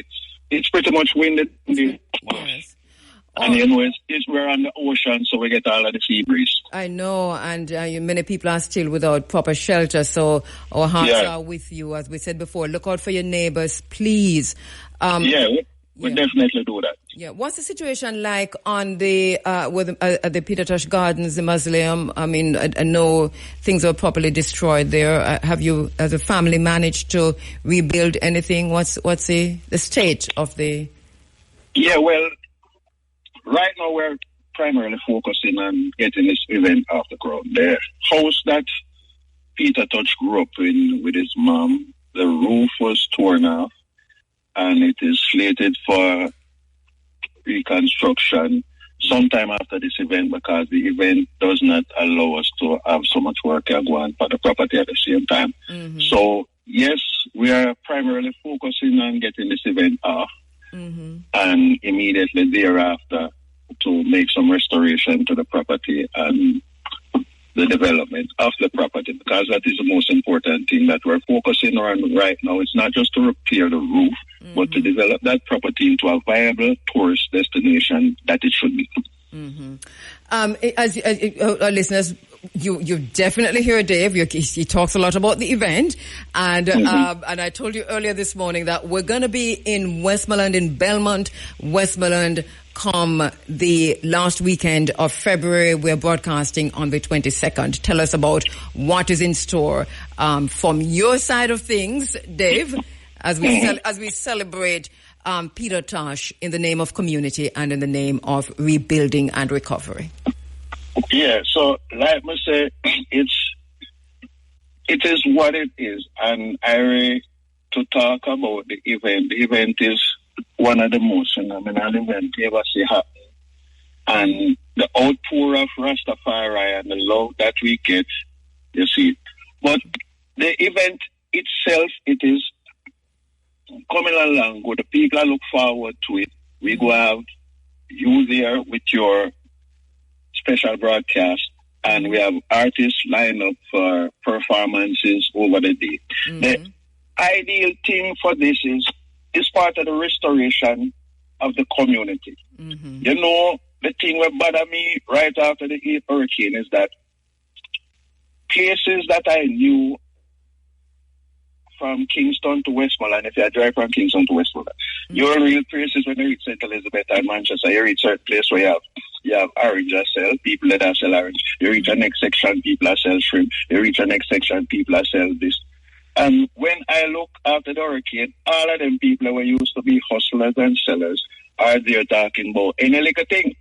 it's pretty much windy. Yes. And we're on the ocean, so we get all of the sea breeze. I know, and many people are still without proper shelter, so our hearts are with you. As we said before, look out for your neighbors, please. We definitely do that. Yeah. What's the situation like on the the Peter Tosh Gardens, the mausoleum? I mean, I know things are properly destroyed there. Have you, as a family, managed to rebuild anything? What's the state of the? Yeah, well, right now we're primarily focusing on getting this event off the ground. The house that Peter Tosh grew up in with his mom, the roof was torn off, and it is slated for reconstruction sometime after this event, because the event does not allow us to have so much work going for the property at the same time. So, yes, we are primarily focusing on getting this event off, and immediately thereafter to make some restoration to the property and the development of the property, because that is the most important thing that we're focusing on right now. It's not just to repair the roof, but to develop that property into a viable tourist destination that it should be. As our listeners, you definitely hear Dave. He talks a lot about the event, and I told you earlier this morning that we're going to be in Westmoreland, in Belmont, Westmoreland, come the last weekend of February. We're broadcasting on the 22nd. Tell us about what is in store from your side of things, Dave, as we celebrate Peter Tosh in the name of community and in the name of rebuilding and recovery. Yeah, so like I say, it is what it is, and to talk about the event. The event is one of the most phenomenal events you ever see happen. And the outpour of Rastafari and the love that we get, you see. But the event itself, it is coming along good. The people look forward to it. We go have you there with your special broadcast, and we have artists lined up for performances over the day. Mm-hmm. The ideal thing for this is part of the restoration of the community. Mm-hmm. You know, the thing that bothered me right after the hurricane is that places that I knew from Kingston to Westmoreland, if you drive from Kingston to Westmoreland, your real places when you reach St. Elizabeth and Manchester, you reach certain place where you have orange that sell, people that sell orange. You reach the next section, people that sell shrimp. You reach the next section, people that sell this. And when I look after the hurricane, all of them people who used to be hustlers and sellers are there talking about any little thing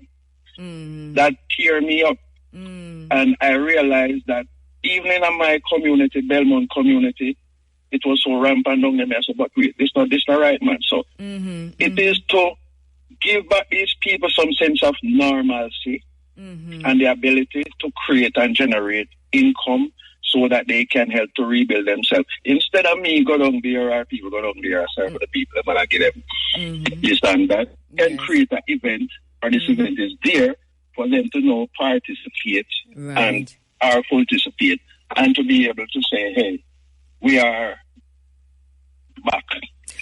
that tear me up. And I realized that even in my community, Belmont community, it was so rampant down there. I said, but wait, this not right, man. So it is to give back these people some sense of normalcy and the ability to create and generate income so that they can help to rebuild themselves. Instead of me go down there or people go down there and serve the people, but I get them this and that, and create an event, or this event is there for them to know participate and are participate, and to be able to say, hey, we are back.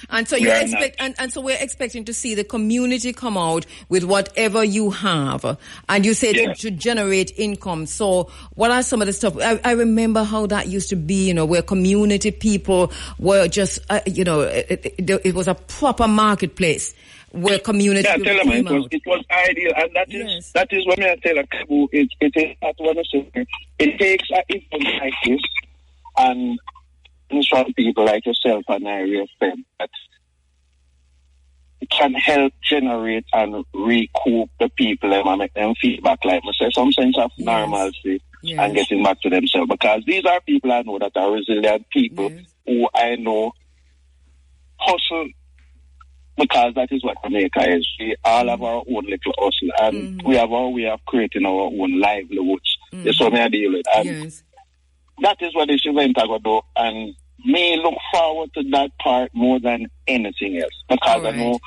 And so you expect, and so we're expecting to see the community come out with whatever you have, and you say to generate income. So what are some of the stuff? I remember how that used to be, where community people were just, it was a proper marketplace where community people came out. It was ideal, and that is what I tell Kheru. It is at one of it takes an event like this, and some people like yourself and I respect that it can help generate and recoup the people and make them feedback, like I say, some sense of normalcy and getting back to themselves. Because these are people I know that are resilient people who I know hustle, because that is what Jamaica is. We all have our own little hustle, and we have our way of creating our own livelihoods. That's what I deal with. And that is what this event I go do, and me look forward to that part more than anything else, because I know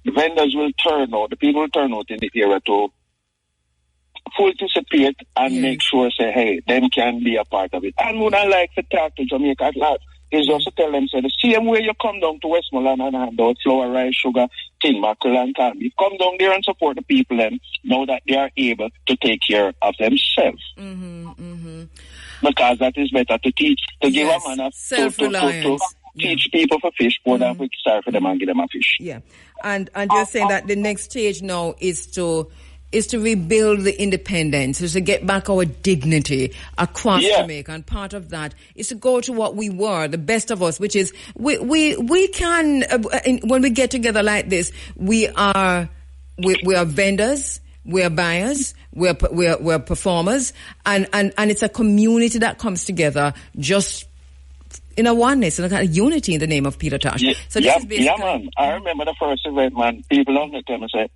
the vendors will turn out, the people will turn out in the area to participate and make sure, say, hey, them can be a part of it. And what I like to talk to Jamaica at large is just to tell them, say, the same way you come down to Westmoreland and hand out flour, rice, sugar, tin, mackerel, and candy, come down there and support the people and know that they are able to take care of themselves. Because that is better to teach, to give a man to teach people for fish, more than we serve for them and give them a fish. Yeah. And you're saying that the next stage now is to rebuild the independence, is to get back our dignity across Jamaica, and part of that is to go to what we were, the best of us, which is we can when we get together like this, we are vendors, we're buyers, we're performers, and it's a community that comes together just in a oneness, in a kind of unity in the name of Peter Tosh. So this is basically... man. I remember the first event, man. People on the time say,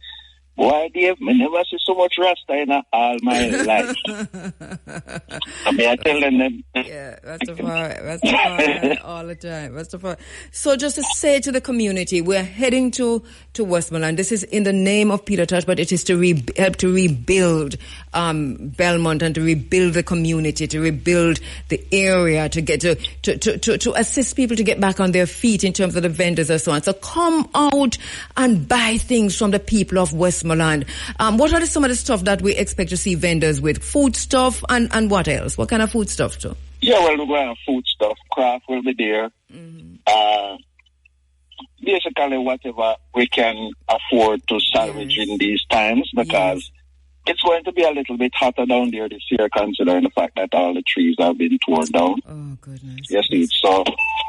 boy, Dave, I never see so much Rasta in all my life. I mean, I tell them. Yeah, Rastafari, all the time. Rastafari. So just to say to the community, we're heading to Westmoreland. This is in the name of Peter Tosh, but it is to help to rebuild Belmont and to rebuild the community, to rebuild the area, to get to assist people to get back on their feet in terms of the vendors and so on. So come out and buy things from the people of Westmoreland. What are some of the stuff that we expect to see vendors with? Food stuff and what else? What kind of food stuff too? Yeah, well, we're going to have food stuff. Craft will be there. basically whatever we can afford to salvage in these times, because it's going to be a little bit hotter down there this year, considering the fact that all the trees have been torn down. Oh, goodness. Yes, so,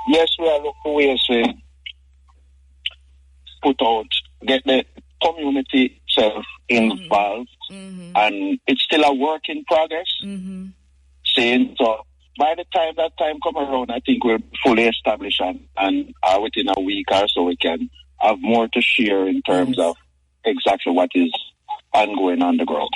yes, we are looking for ways to put out, get the community itself involved, and it's still a work in progress. Saying so, by the time that time come around, I think we're fully established, and within a week or so, we can have more to share in terms of exactly what is ongoing on the ground.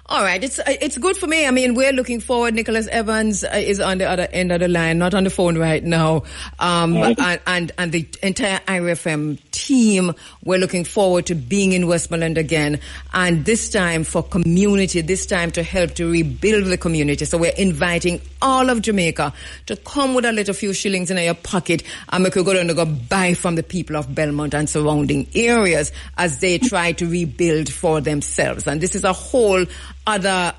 All right, it's good for me. I mean, we're looking forward. Nicholas Evans is on the other end of the line, not on the phone right now. And the entire IRFM team, we're looking forward to being in Westmoreland again. And this time for community, this time to help to rebuild the community. So we're inviting all of Jamaica to come with a little few shillings in your pocket, and we could go down and go buy from the people of Belmont and surrounding areas as they try to rebuild for themselves. And this is a whole other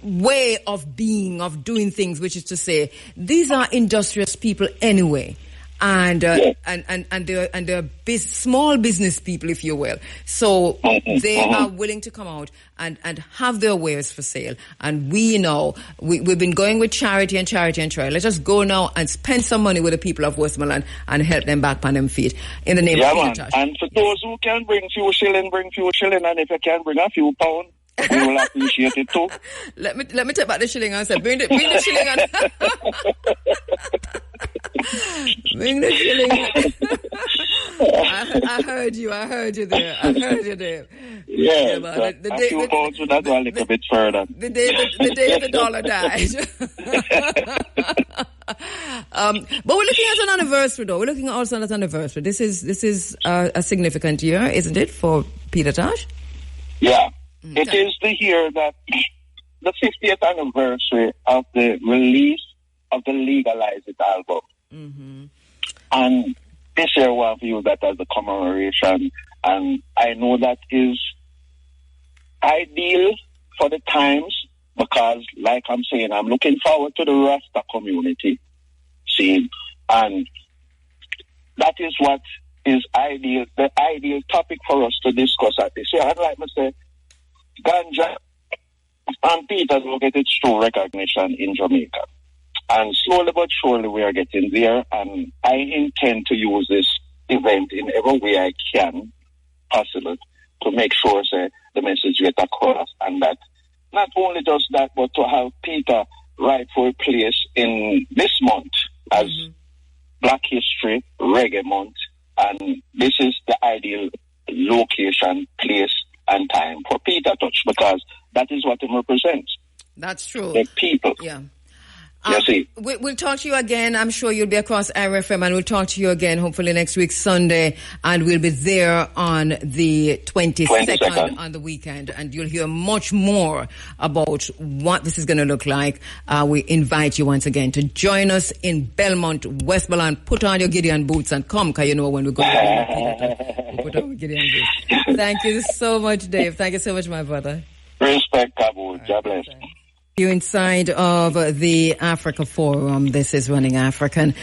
way of being, of doing things, which is to say, these are industrious people anyway, and they're small business people, if you will. So they are willing to come out and have their wares for sale. And we know we've been going with charity. Let's just go now and spend some money with the people of Westmoreland and help them back on them feet in the name of Peter Tosh. And for those who can bring few shilling, and if you can bring a few pounds, we will appreciate it too. Let me take back the shilling and say, bring the shilling on. Bring the shilling. I heard you there. Yeah, but a few pounds would not go a little bit further. The day the dollar died. But we're looking at an anniversary, though. We're looking also at an anniversary. This is a significant year, isn't it, for Peter Tosh? Yeah. It is the year that the 50th anniversary of the release of the Legalize It album. And this year we'll use that as a commemoration. And I know that is ideal for the times because, like I'm saying, I'm looking forward to the Rasta community scene. And that is what is ideal, the ideal topic for us to discuss at this year. I'd like to say, Ganja and Peter will get its true recognition in Jamaica. And slowly but surely we are getting there, and I intend to use this event in every way I can possible to make sure the message gets across, and that not only just that, but to have Peter rightful place in this month as Black History Reggae Month, and this is the ideal location, place, and time for Peter Tosh, because that is what he represents. That's true. The people. Yeah. We'll talk to you again. I'm sure you'll be across IRFM, and we'll talk to you again hopefully next week, Sunday, and we'll be there on the 22nd on the weekend, and you'll hear much more about what this is going to look like. We invite you once again to join us in Belmont, Westmoreland. Put on your Gideon boots and come, because you know when we go to put on Gideon boots. Thank you so much, Dave. Thank you so much, my brother. Respect, Kabul. God bless. You inside of the Africa Forum. This is Running African.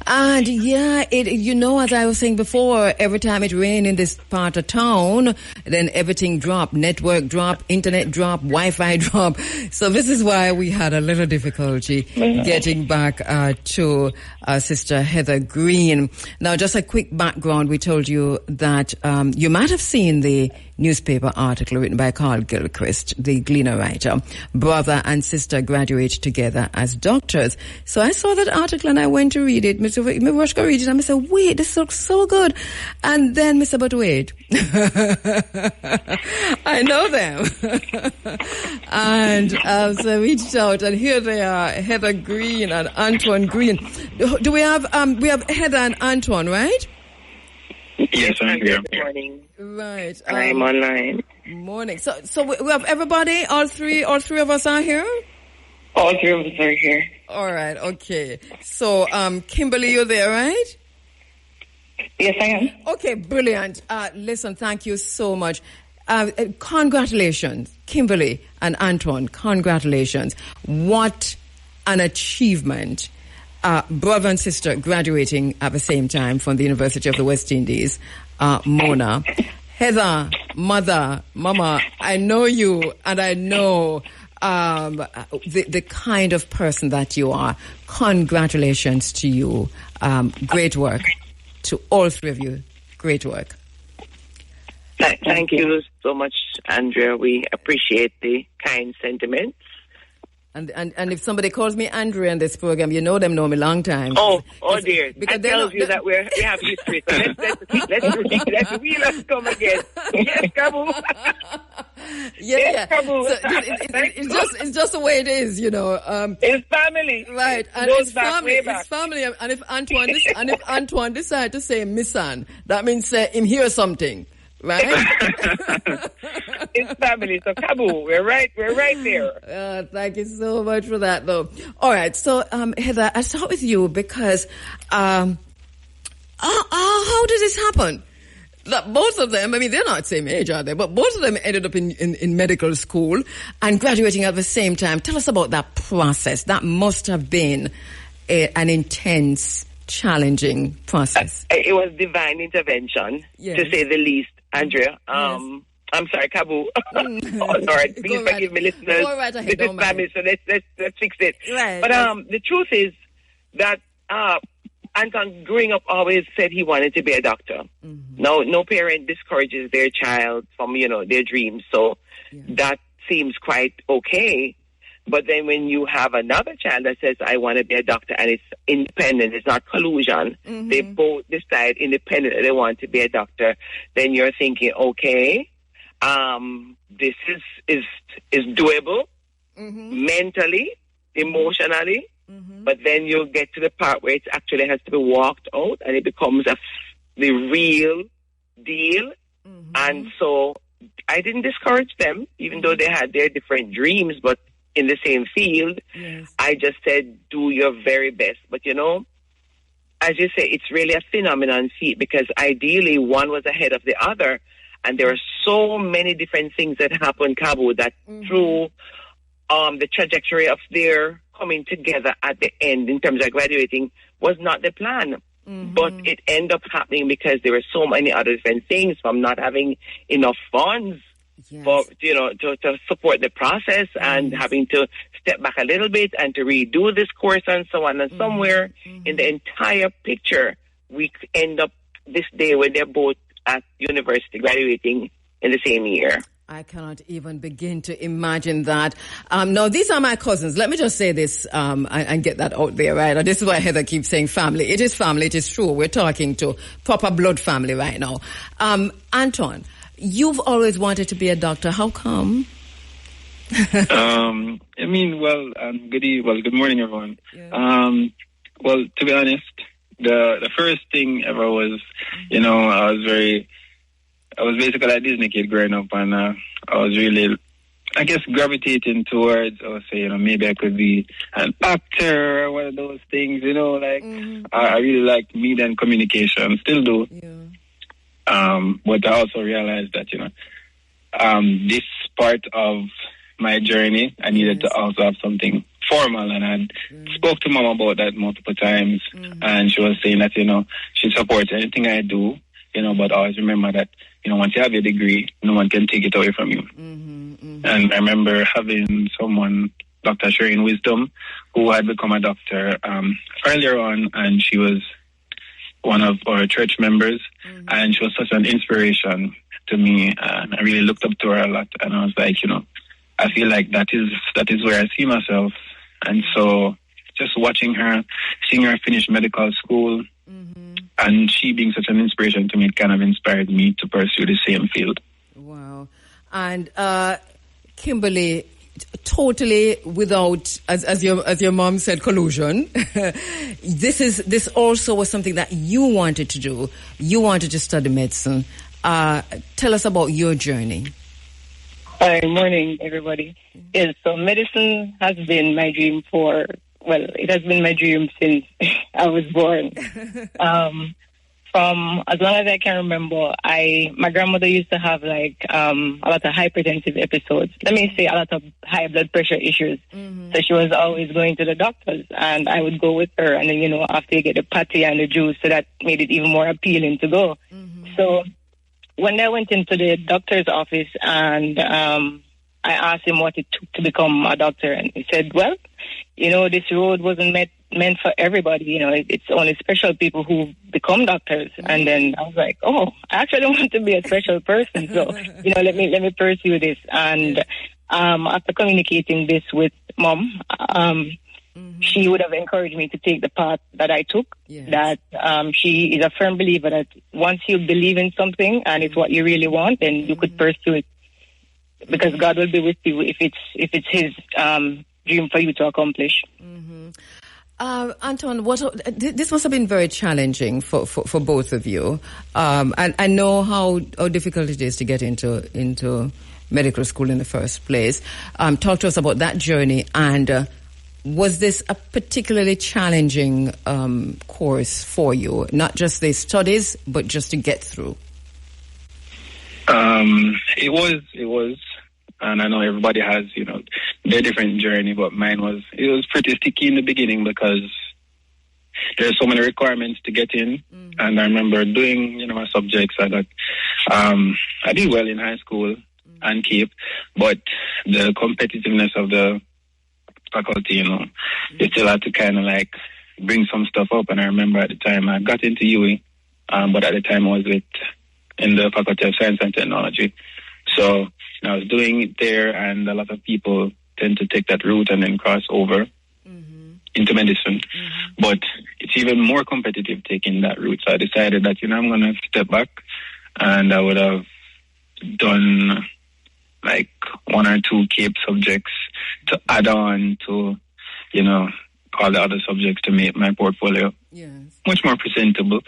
And yeah, as I was saying before, every time it rains in this part of town, then everything drop, network drop, internet drop, Wi-Fi drop. So this is why we had a little difficulty getting back to Sister Heather Green. Now, just a quick background. We told you that you might have seen the newspaper article written by Carl Gilchrist, the Gleaner writer. Brother and sister graduate together as doctors. So I saw that article and I went to read it. Mr. Rushka read it and I said, wait, this looks so good. And then Mr. But wait, I know them. And so I reached out, and here they are, Heather Green and Antoine Green. Do we have Heather and Antoine, right? Yes, I'm here. Good morning. Right. I'm online. Morning. So we have everybody, all three of us are here? All three of us are here. All right, okay. So, Kimberly, you're there, right? Yes, I am. Okay, brilliant. Listen, thank you so much. Congratulations, Kimberly and Antoine. Congratulations. What an achievement. brother and sister graduating at the same time from the University of the West Indies, Mona. Heather, Mama, I know you, and I know the kind of person that you are. Congratulations to you. Great work. To all three of you, great work. Thank you so much, Andrea. We appreciate the kind sentiments. And if somebody calls me Andrea in this program, you know them know me long time. Oh dear. Because that tells you that we have history. So let's wheel us come again. Yes, Kheru. Yeah. So it's just the way it is, you know. It's family. Right. And it's family. It's family. And if Antoine decide to say Missan, that means him hear something. Right? It's family. So Kheru, we're right there. Thank you so much for that, though. All right. So, Heather, I'll start with you because how did this happen? That both of them, I mean, they're not the same age, are they? But both of them ended up in medical school and graduating at the same time. Tell us about that process. That must have been an intense, challenging process. It was divine intervention, to say the least. Andrea, I'm sorry, Kheru. Oh Lord, please forgive me, listeners. Go right ahead, this is family, so let's fix it. Right. But the truth is that Anton, growing up, always said he wanted to be a doctor. Mm-hmm. No parent discourages their child from their dreams, so that seems quite okay. But then when you have another child that says, I want to be a doctor, and it's independent, it's not collusion, they both decide independently they want to be a doctor, then you're thinking, okay, this is doable mentally, emotionally, but then you'll get to the part where it actually has to be walked out, and it becomes the real deal. And so I didn't discourage them, even though they had their different dreams, but in the same field. Yes. I just said, do your very best. But, as you say, it's really a phenomenon feat because ideally one was ahead of the other. And there are so many different things that happened, Kheru, that through the trajectory of their coming together at the end in terms of graduating was not the plan. But it ended up happening because there were so many other different things, from not having enough funds for to support the process, and having to step back a little bit and to redo this course and so on. And somewhere in the entire picture, we end up this day when they're both at university graduating in the same year. I cannot even begin to imagine that. No, these are my cousins. Let me just say this and get that out there, right? And this is why Heather keeps saying family. It is family. It is true. We're talking to proper blood family right now. Anton, you've always wanted to be a doctor. How come? Good morning, everyone. Yeah. Well, to be honest, the first thing ever was, I was basically a Disney kid growing up, and I was really, I guess, gravitating towards, maybe I could be an actor or one of those things, I really liked media and communication, still do. Yeah. But I also realized that, this part of my journey, I needed to also have something formal, and I spoke to Mom about that multiple times, and she was saying that, she supports anything I do, but always remember that, once you have your degree, no one can take it away from you. And I remember having someone, Dr. Shireen Wisdom, who had become a doctor earlier on, and she was one of our church members, and she was such an inspiration to me, and I really looked up to her a lot, and I was like, I feel like that is where I see myself. And so just watching her, seeing her finish medical school, and she being such an inspiration to me, it kind of inspired me to pursue the same field. Wow. And Kimberly, totally without, as your mom said, collusion. This also was something that you wanted to do. You wanted to study medicine. Tell us about your journey. Hi, morning, everybody. Yes, so medicine has been my dream it has been my dream since I was born. from as long as I can remember, my grandmother used to have like a lot of hypertensive episodes. Let me say a lot of high blood pressure issues. Mm-hmm. So she was always going to the doctors, and I would go with her. And then, after you get the patty and the juice, so that made it even more appealing to go. Mm-hmm. So when I went into the doctor's office and I asked him what it took to become a doctor, and he said, well, this road wasn't meant for everybody. It's only special people who become doctors. Mm-hmm. And then I was like, oh, I actually want to be a special person. So, let me pursue this. And after communicating this with Mom, mm-hmm. she would have encouraged me to take the path that I took. Yes. That she is a firm believer that once you believe in something and it's what you really want, then you could pursue it, because God will be with you if it's His dream for you to accomplish. Mm-hmm. Anton, this must have been very challenging for both of you. And I know how difficult it is to get into medical school in the first place. Talk to us about that journey, and was this a particularly challenging course for you? Not just the studies, but just to get through? It was. And I know everybody has, their different journey, but it was pretty sticky in the beginning because there's so many requirements to get in. Mm-hmm. And I remember doing, my subjects. I did well in high school and Cape, but the competitiveness of the faculty, you still had to kind of like bring some stuff up. And I remember at the time I got into UE, but at the time I was in the Faculty of Science and Technology. So I was doing it there, and a lot of people tend to take that route and then cross over into medicine. Mm-hmm. But it's even more competitive taking that route. So I decided that, I'm going to step back, and I would have done like 1 or 2 CAPE subjects to add on to, all the other subjects to make my portfolio much more presentable.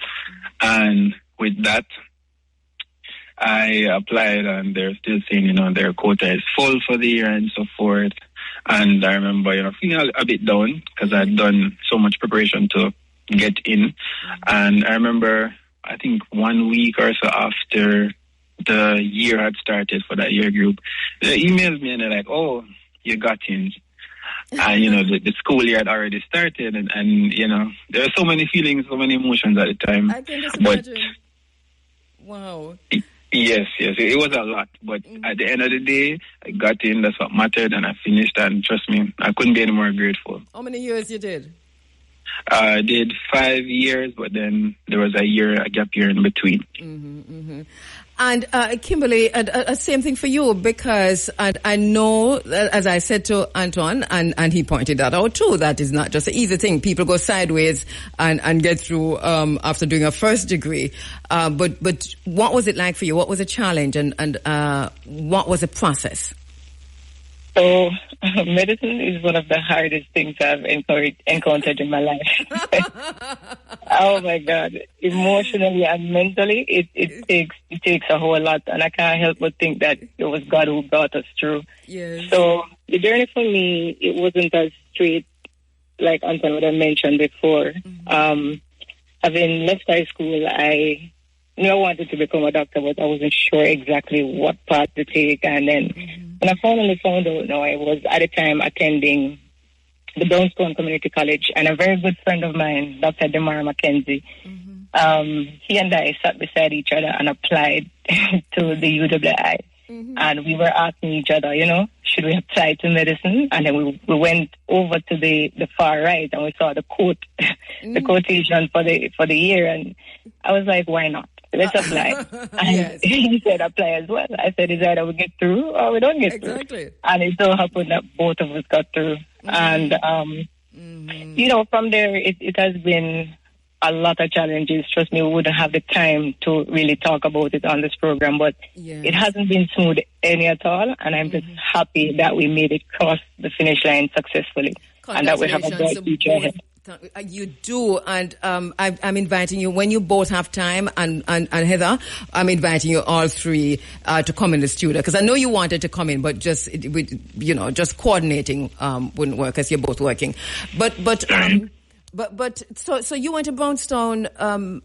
And with that, I applied, and they're still saying, their quota is full for the year and so forth. And I remember, feeling a bit down because I'd done so much preparation to get in. And I remember, I think 1 week or so after the year had started for that year group, they emailed me and they're like, oh, you got in. And, the school year had already started. And there were so many feelings, so many emotions at the time. I can just imagine. Wow. Yes, it was a lot, but at the end of the day, I got in, that's what mattered, and I finished, and trust me, I couldn't be any more grateful. How many years you did? I did 5 years, but then there was a gap year in between. Mm-hmm, mm-hmm. And Kimberly, same thing for you, because I know, as I said to Antoine, and he pointed that out too, that is not just an easy thing. People go sideways and get through after doing a first degree. But what was it like for you? What was the challenge, and what was the process? So, medicine is one of the hardest things I've encountered in my life. Oh my God! Emotionally and mentally, it takes a whole lot, and I can't help but think that it was God who brought us through. Yes. So the journey for me, it wasn't as straight like Anton would have mentioned before. Mm-hmm. Having left high school, I knew I wanted to become a doctor, but I wasn't sure exactly what path to take. And then when I finally found out, I was at the time attending the Brownstone Community College, and a very good friend of mine, Dr. Demar McKenzie, he and I sat beside each other and applied to the UWI. Mm-hmm. And we were asking each other, should we apply to medicine? And then we went over to the far right, and we saw the quote, the quotation for the year, and I was like, why not? Let's apply. And he said apply as well. I said, it's either we get through or we don't get through. And it so happened that both of us got through. And, from there, it has been a lot of challenges. Trust me, we wouldn't have the time to really talk about it on this program, but it hasn't been smooth any at all. And I'm just happy that we made it cross the finish line successfully and that we have a bright future ahead. You do, and I'm inviting you when you both have time, and Heather, I'm inviting you all three to come in the studio, because I know you wanted to come in, but just just coordinating wouldn't work as you're both working. But But so you went to Brownstone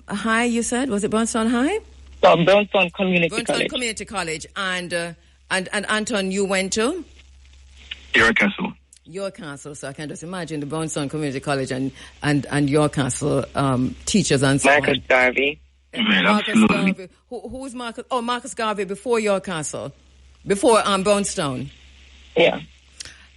High, you said? Was it Brownstone High? No, Brownstone Community College. Brownstone Community College. And Anton, you went to? Your Castle. So I can just imagine the Brownstone Community College and your Castle teachers and so Marcus Garvey. Marcus Garvey. Who's Marcus? Oh, Marcus Garvey before your Castle. Before Brownstone. Yeah.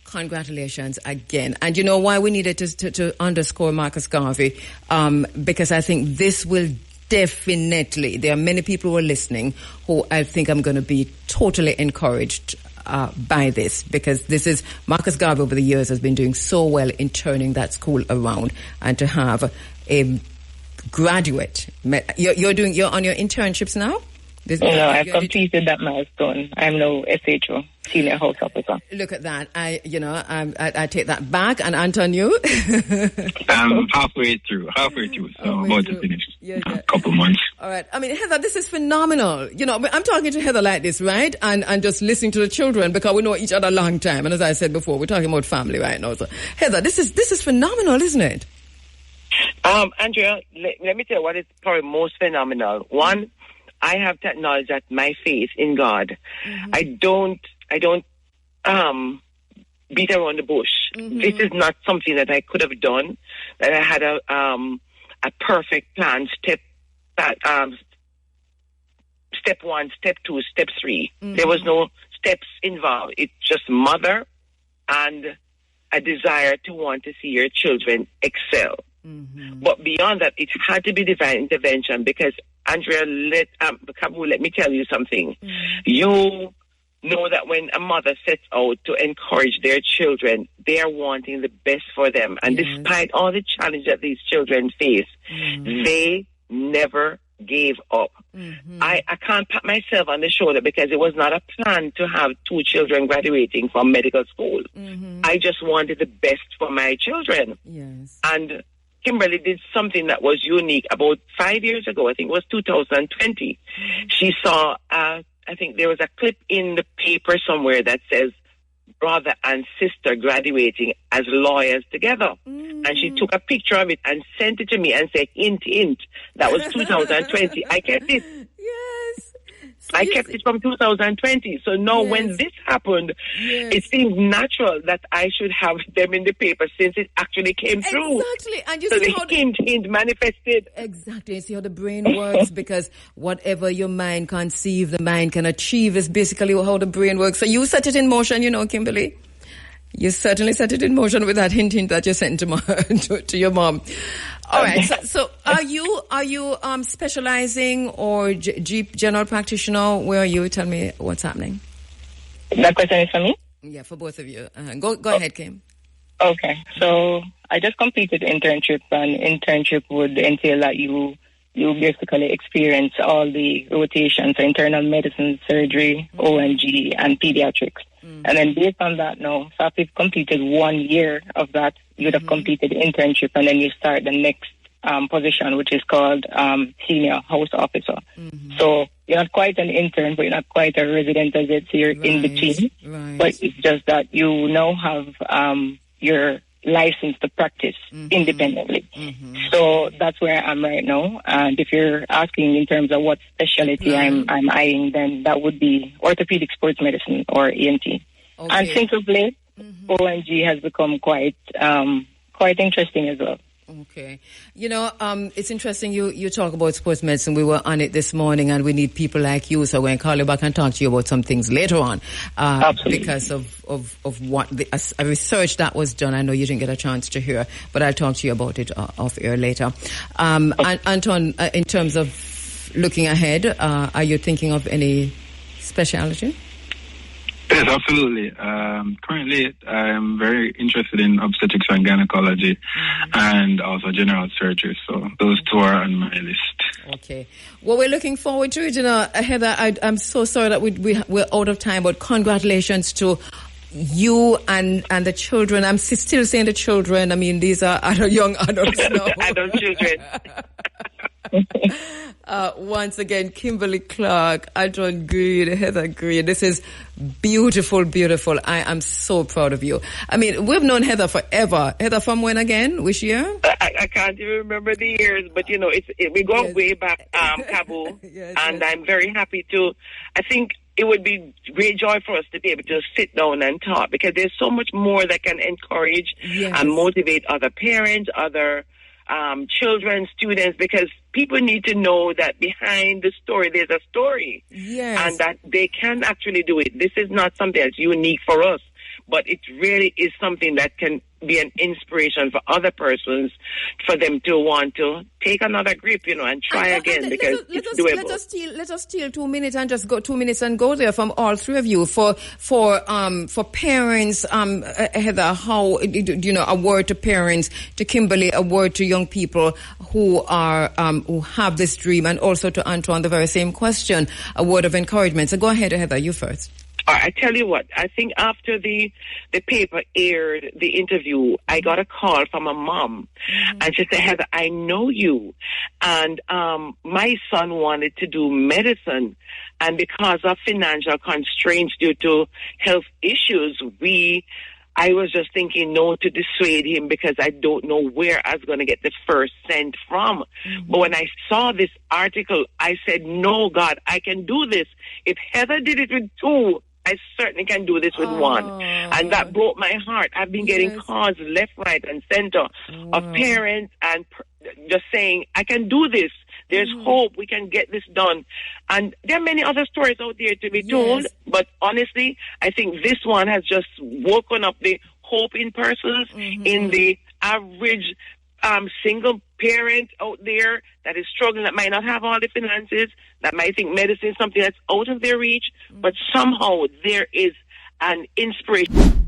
Congratulations again. And you know why we needed to underscore Marcus Garvey? Because I think this will definitely, there are many people who are listening who I think I'm going to be totally encouraged by this, because this is, Marcus Garvey over the years has been doing so well in turning that school around, and to have a graduate, you're on your internships now? No, I've completed that milestone. I'm now SHO, Senior House Officer. Look at that. I take that back. And Anton, you? I'm halfway through, so I'm about to finish. A couple months. All right. I mean, Heather, this is phenomenal. You know, I'm talking to Heather like this, right? And just listening to the children, because we know each other a long time. And as I said before, we're talking about family right now. So, Heather, this is phenomenal, isn't it? Andrea, let me tell you what is probably most phenomenal. One, I have to acknowledge that my faith in God. Mm-hmm. I don't beat around the bush. Mm-hmm. This is not something that I could have done. That I had a perfect plan. Step 1, step 2, step 3. Mm-hmm. There was no steps involved. It's just mother and a desire to want to see your children excel. Mm-hmm. But beyond that, it had to be divine intervention, because Andrea, Kheru, let me tell you something. Mm-hmm. You know that when a mother sets out to encourage their children, they are wanting the best for them. And despite all the challenge that these children face, they never gave up. Mm-hmm. I can't pat myself on the shoulder, because it was not a plan to have 2 children graduating from medical school. Mm-hmm. I just wanted the best for my children. Yes. And Kimberly did something that was unique about 5 years ago. I think it was 2020. Mm-hmm. She saw, I think there was a clip in the paper somewhere that says brother and sister graduating as lawyers together. Mm-hmm. And she took a picture of it and sent it to me and said, hint, hint. That was 2020. I kept it. Yes. So I kept it from 2020. So now when this happened, it seemed natural that I should have them in the paper, since it actually came through. Exactly. And you so see how hint manifested. Exactly. You see how the brain works, because whatever your mind conceives, the mind can achieve, is basically how the brain works. So you set it in motion, Kimberly. You certainly set it in motion with that hint that you sent to your mom. All right. So are you specializing or general practitioner? Where are you? Tell me what's happening. That question is for me? Yeah, for both of you. Go ahead, Kim. Okay. So I just completed internship, and internship would entail that you basically experience all the rotations, so internal medicine, surgery, ONG, and pediatrics. Mm-hmm. And then based on that now, so after you've completed 1 year of that, you'd have completed internship, and then you start the next position, which is called Senior House Officer. Mm-hmm. So you're not quite an intern, but you're not quite a resident as it, so you're in between. Right. But it's just that you now have your license to practice independently. Mm-hmm. So that's where I'm right now. And if you're asking in terms of what specialty I'm eyeing, then that would be orthopedic sports medicine or ENT. Okay. And since of late, ONG has become quite interesting as well. Okay. It's interesting you talk about sports medicine. We were on it this morning, and we need people like you, so we're going to call you back and talk to you about some things later on. Because of what a research that was done. I know you didn't get a chance to hear, but I'll talk to you about it off air later. And Anton, in terms of looking ahead, are you thinking of any specialty? Yes, absolutely. Currently, I'm very interested in obstetrics and gynecology, and also general surgery. So those 2 are on my list. Okay. Well, we're looking forward to it. Heather, I'm so sorry that we're out of time, but congratulations to you and the children. I'm still saying the children. I mean, these are young adults now. Adult children. Once again, Kimberly Clark, Adron Green, Heather Green. This is beautiful, beautiful. I am so proud of you. I mean, we've known Heather forever. Heather, from when again? Which year? I can't even remember the years, but you know, we go way back, Cabo, and I'm very happy to. I think it would be great joy for us to be able to sit down and talk, because there's so much more that can encourage and motivate other parents, other children, students, because people need to know that behind the story, there's a story. And that they can actually do it. This is not something that's unique for us, but it really is something that can be an inspiration for other persons, for them to want to take another grip, you know, and try again, because it's doable. Let us steal 2 minutes and just go 2 minutes and go there from all three of you for parents. Heather, how, you know, a word to parents, to Kimberly, a word to young people who are who have this dream, and also to Antoine the very same question, a word of encouragement. So go ahead, Heather, you first. I tell you what, I think after the paper aired the interview, I got a call from a mom, and she said, Heather, I know you, and my son wanted to do medicine, and because of financial constraints due to health issues, I was just thinking no to dissuade him, because I don't know where I was going to get the first cent from. But when I saw this article, I said, no, God, I can do this. If Heather did it with 2, I certainly can do this with 1. And that broke my heart. I've been getting calls left, right, and center of parents and just saying, I can do this. There's hope. We can get this done. And there are many other stories out there to be told. But honestly, I think this one has just woken up the hope in persons, in the average single parent out there that is struggling, that might not have all the finances, that might think medicine is something that's out of their reach, but somehow there is an inspiration.